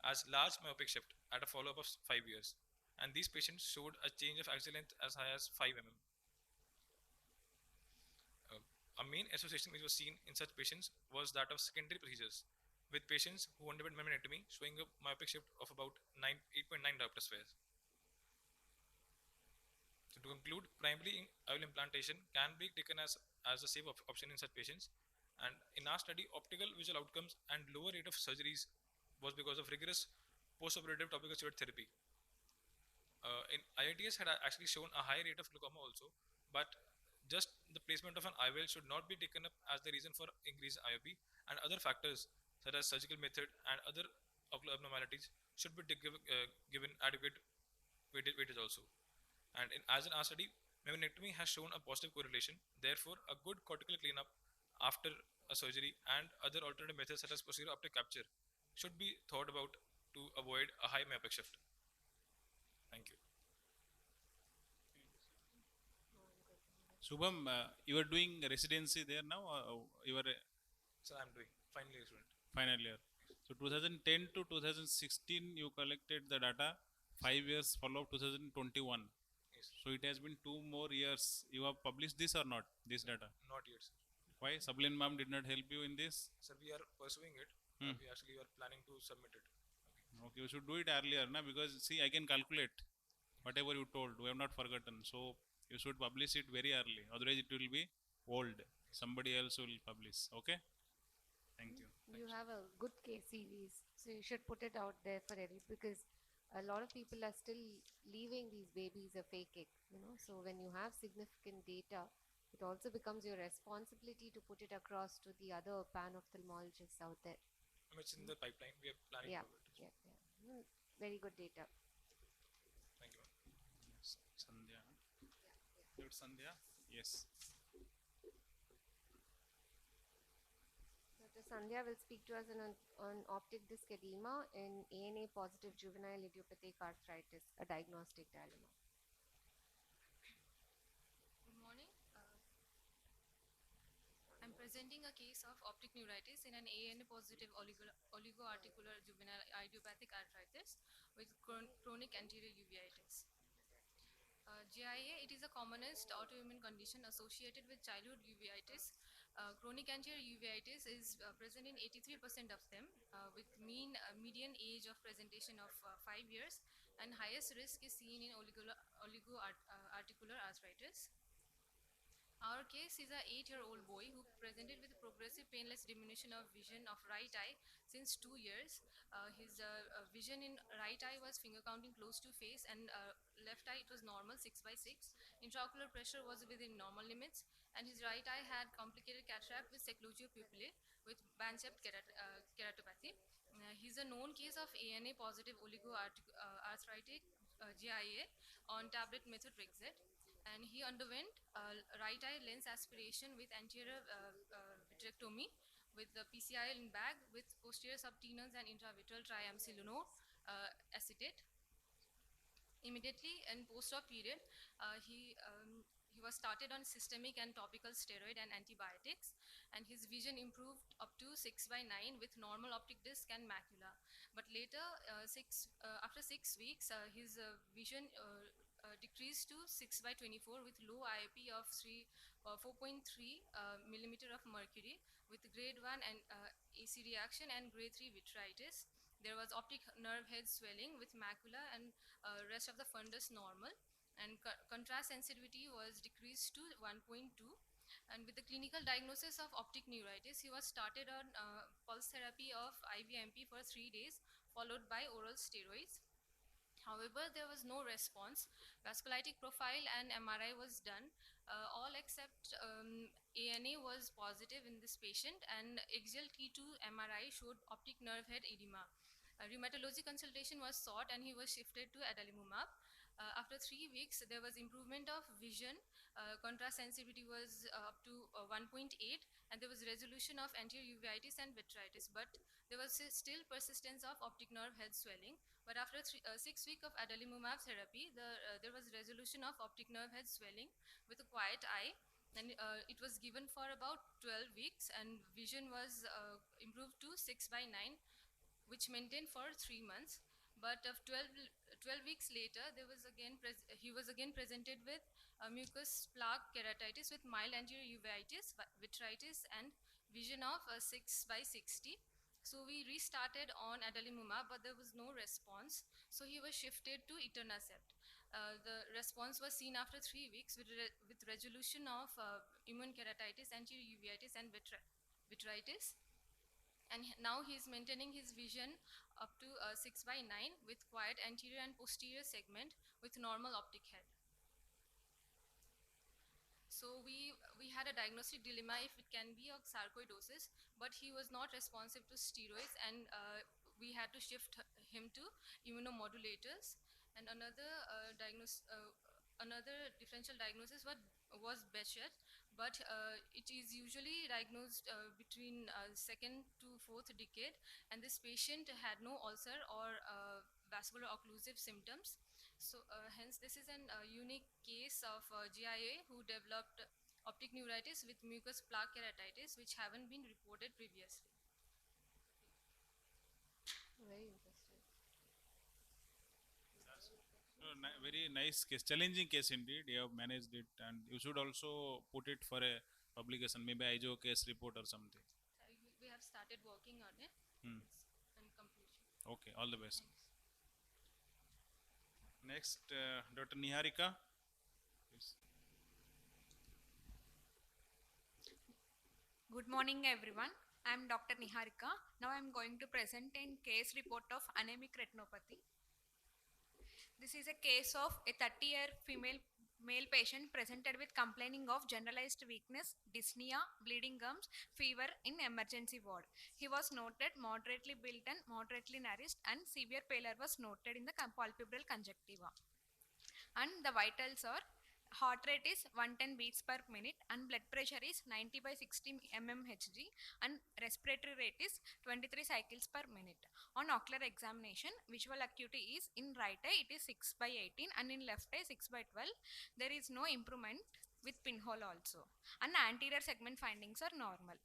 as large myopic shift at a follow-up of 5 years, and these patients showed a change of axial length as high as 5 mm. A main association which was seen in such patients was that of secondary procedures, with patients who underwent membranectomy showing a myopic shift of about 8.9 diopter squares. So to conclude, primary IOL implantation can be taken as a safe option in such patients, and in our study, optical visual outcomes and lower rate of surgeries was because of rigorous post-operative topical steroid therapy. In IITS had actually shown a high rate of glaucoma also, but just the placement of an IOL should not be taken up as the reason for increased IOP, and other factors such as surgical method and other ocular abnormalities should be given adequate weightage also. And as in our study, membranectomy has shown a positive correlation. Therefore, a good cortical cleanup after a surgery and other alternative methods such as posterior optic capture should be thought about to avoid a high myopic shift. Thank you. Shubham, you are doing residency there now, or you are? So I'm doing final year student. Final year. So 2010 to 2016, you collected the data. 5 years follow-up 2021. Yes. So it has been 2 more years. You have published this or not? This data? Not yet, sir. Why? Sublin ma'am did not help you in this? Sir, we are pursuing it. We actually are planning to submit it. Okay, you should do it earlier, na? Because see, I can calculate whatever you told. We have not forgotten. So you should publish it very early. Otherwise, it will be old. Somebody else will publish. Okay. Thank you. You have a good case series, so you should put it out there for every, because a lot of people are still leaving these babies a fake egg, you know. So when you have significant data, it also becomes your responsibility to put it across to the other pan-ophthalmologists out there. It's in the pipeline. We are planning Yeah, for it. yeah. Very good data. Thank you, ma'am. Yes, Sandhya. Good, Sandhya. Yes. Dr. Sandhya will speak to us on optic disc edema in ANA positive juvenile idiopathic arthritis, a diagnostic dilemma. Good morning. I'm presenting a case of optic neuritis in an ANA positive oligoarticular juvenile idiopathic arthritis with chronic anterior uveitis. GIA, it is the commonest autoimmune condition associated with childhood uveitis. Chronic anterior uveitis is present in 83% of them, with median age of presentation of 5 years, and highest risk is seen in oligoarticular arthritis. Our case is a 8-year-old boy who presented with progressive painless diminution of vision of right eye since 2 years. His vision in right eye was finger counting close to face, and left eye it was normal 6 by 6. Intraocular pressure was within normal limits, and his right eye had complicated cataract with seclusive pupillae with band-shaped keratopathy. He's a known case of ANA positive oligoarthritic GIA on tablet method Rexet. And he underwent right eye lens aspiration with anterior vitrectomy with the PCI in bag with posterior subtenons and intravitreal triamcinolone acetate. Immediately in post-op period, he was started on systemic and topical steroid and antibiotics, and his vision improved up to 6/9 with normal optic disc and macula. But later, after 6 weeks, his vision decreased to 6/24 with low IOP of 4.3 millimeter of mercury with grade 1 and AC reaction and grade 3 vitritis. There was optic nerve head swelling with macula and rest of the fundus normal, and contrast sensitivity was decreased to 1.2. And with the clinical diagnosis of optic neuritis, he was started on pulse therapy of IVMP for 3 days, followed by oral steroids. However, there was no response. Vasculitic profile and MRI was done. All except ANA was positive in this patient, and axial T2 MRI showed optic nerve head edema. Rheumatology consultation was sought, and he was shifted to adalimumab. After 3 weeks, there was improvement of vision. Contrast sensitivity was up to 1.8, and there was resolution of anterior uveitis and vitritis, but there was still persistence of optic nerve head swelling. But after 6 weeks of adalimumab therapy, there was resolution of optic nerve head swelling with a quiet eye, and it was given for about 12 weeks, and vision was improved to 6/9, which maintained for 3 months. But of 12 weeks later, he was again presented with mucus plaque keratitis with mild anterior uveitis, vitritis, and vision of 6/60. So we restarted on adalimumab, but there was no response. So he was shifted to etanercept. The response was seen after 3 weeks with resolution of immune keratitis, anterior uveitis, and vitritis. And now he is maintaining his vision up to 6/9 with quiet anterior and posterior segment with normal optic head. So we had a diagnostic dilemma if it can be a sarcoidosis, but he was not responsive to steroids, and we had to shift him to immunomodulators. And another differential diagnosis was Behcet, but it is usually diagnosed between second to fourth decade, and this patient had no ulcer or vascular occlusive symptoms. So hence this is an unique case of GIA who developed optic neuritis with mucus plaque keratitis, which haven't been reported previously. Very interesting. Very nice case, challenging case indeed. You have managed it, and you should also put it for a publication, maybe IJO case report or something. We have started working on it. It's in completion. Okay, all the best. Thanks. Next, Dr. Niharika. Please. Good morning, everyone. I am Dr. Niharika. Now I am going to present a case report of anemic retinopathy. This is a case of a 30-year male patient presented with complaining of generalized weakness, dyspnea, bleeding gums, fever in emergency ward. He was noted moderately built and moderately nourished, and severe pallor was noted in the palpebral conjunctiva. And the vitals are: heart rate is 110 beats per minute, and blood pressure is 90/60 mmHg, and respiratory rate is 23 cycles per minute. On ocular examination, visual acuity is in right eye it is 6/18, and in left eye 6/12. There is no improvement with pinhole also, and anterior segment findings are normal.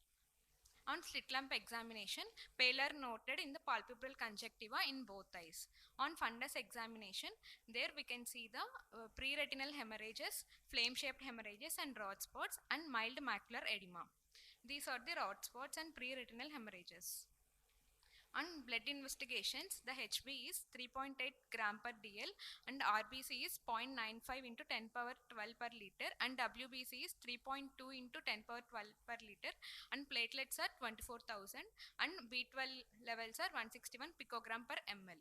On slit lamp examination, pallor noted in the palpebral conjunctiva in both eyes. On fundus examination, there we can see the pre-retinal hemorrhages, flame-shaped hemorrhages and rod spots, and mild macular edema. These are the rod spots and pre-retinal hemorrhages. On blood investigations, the HB is 3.8 gram per dl, and RBC is 0.95 into 10 power 12 per liter, and WBC is 3.2 into 10 power 12 per liter, and platelets are 24,000, and B12 levels are 161 picogram per ml.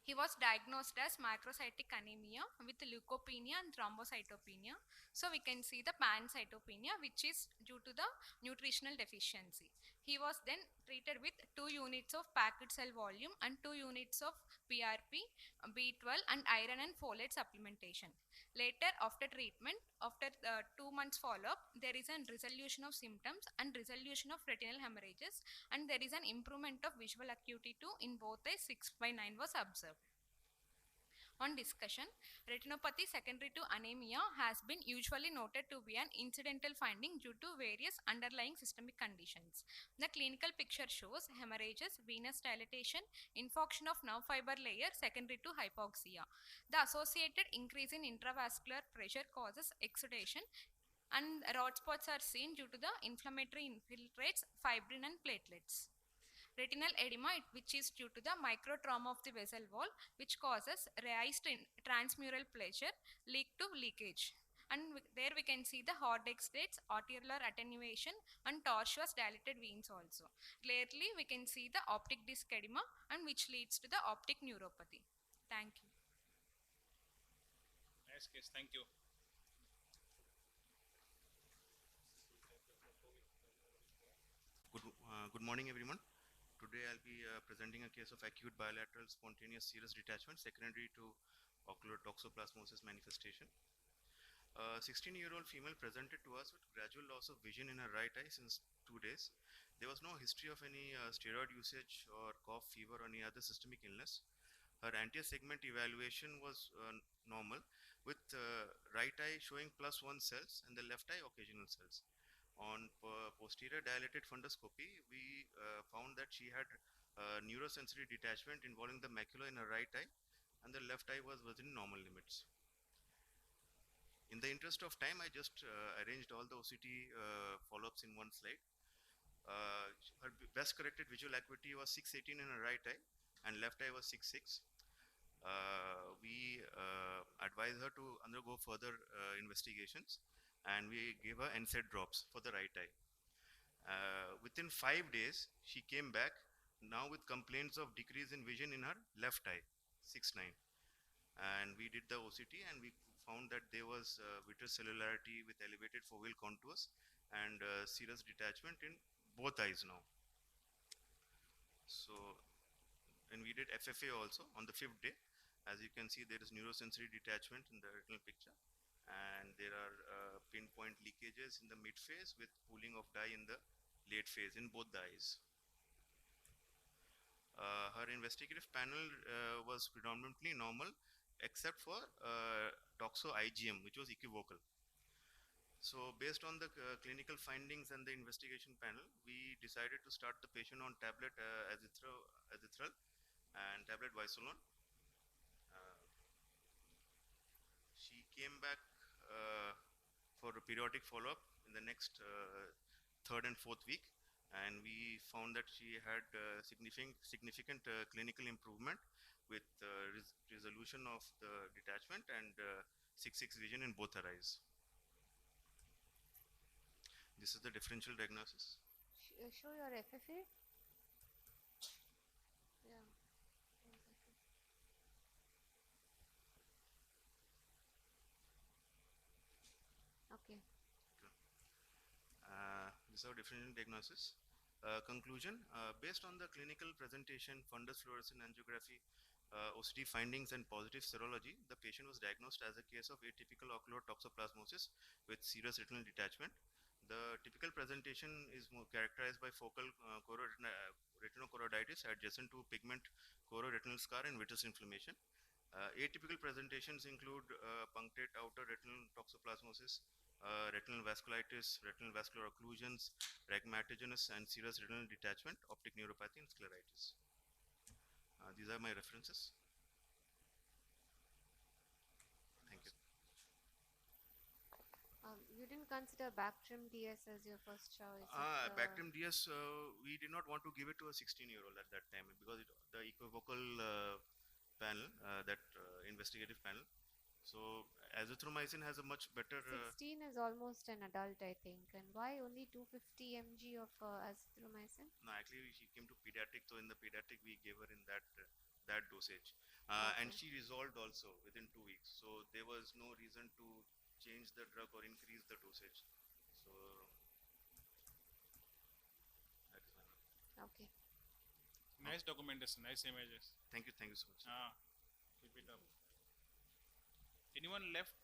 He was diagnosed as macrocytic anemia with leukopenia and thrombocytopenia. So we can see the pancytopenia, which is due to the nutritional deficiency. He was then treated with 2 units of packed cell volume and 2 units of PRP, B12 and iron and folate supplementation. Later, after treatment, after 2 months follow-up, there is a resolution of symptoms and resolution of retinal hemorrhages, and there is an improvement of visual acuity too in both eyes. 6/9 was observed. On discussion, retinopathy secondary to anemia has been usually noted to be an incidental finding due to various underlying systemic conditions. The clinical picture shows hemorrhages, venous dilatation, infarction of nerve fiber layer secondary to hypoxia. The associated increase in intravascular pressure causes exudation, and rod spots are seen due to the inflammatory infiltrates, fibrin and platelets. Retinal edema, which is due to the microtrauma of the vessel wall, which causes raised transmural pressure, leak to leakage. And there we can see the Hordeg states, arteriolar attenuation and tortuous dilated veins also. Rarely we can see the optic disc edema, and which leads to the optic neuropathy. Thank you. Nice case, thank you. Good morning, everyone. Today I'll be presenting a case of acute bilateral spontaneous serous detachment secondary to ocular toxoplasmosis manifestation. A 16-year-old female presented to us with gradual loss of vision in her right eye since 2 days. There was no history of any steroid usage or cough, fever, or any other systemic illness. Her anterior segment evaluation was normal, with right eye showing +1 cells and the left eye occasional cells. On posterior dilated fundoscopy, we found that she had neurosensory detachment involving the macula in her right eye, and the left eye was within normal limits. In the interest of time, I just arranged all the OCT follow-ups in one slide. Her best corrected visual acuity was 618 in her right eye, and left eye was 6.6. We advised her to undergo further investigations, and we gave her NSAID drops for the right eye. Within 5 days, she came back, now with complaints of decrease in vision in her left eye, 6.9. And we did the OCT, and we found that there was vitreous cellularity with elevated foveal contours and serous detachment in both eyes now. So, and we did FFA also on the 5th day. As you can see, there is neurosensory detachment in the retinal picture, and there are pinpoint leakages in the mid phase with pooling of dye in the late phase in both the eyes. Her investigative panel was predominantly normal, except for toxo IgM, which was equivocal. So based on the clinical findings and the investigation panel, we decided to start the patient on tablet azithral and tablet Visolon. She came back for a periodic follow-up in the next 3rd and 4th week, and we found that she had significant clinical improvement with resolution of the detachment and 6.6 vision in both her eyes. This is the differential diagnosis. Show your FFA. Yeah. Okay. This is our differential diagnosis. Conclusion, based on the clinical presentation, fundus fluorescent angiography, OCT findings and positive serology, the patient was diagnosed as a case of atypical ocular toxoplasmosis with serous retinal detachment. The typical presentation is more characterized by focal retinochoroiditis adjacent to pigment chororetinal scar and vitreous inflammation. Atypical presentations include punctate outer retinal toxoplasmosis, retinal vasculitis, retinal vascular occlusions, rhegmatogenous and serous retinal detachment, optic neuropathy, and scleritis. These are my references. Thank you. You didn't consider Bactrim DS as your first choice? Bactrim DS, we did not want to give it to a 16-year-old at that time because the equivocal panel, that investigative panel. So azithromycin has a much better. 16 is almost an adult, I think. And why only 250 mg of azithromycin? No, actually she came to pediatric, so in the pediatric we gave her in that dosage, and she resolved also within 2 weeks. So there was no reason to change the drug or increase the dosage. So that is my. Okay. Nice documentation, nice images. Thank you so much. Keep it up. Anyone left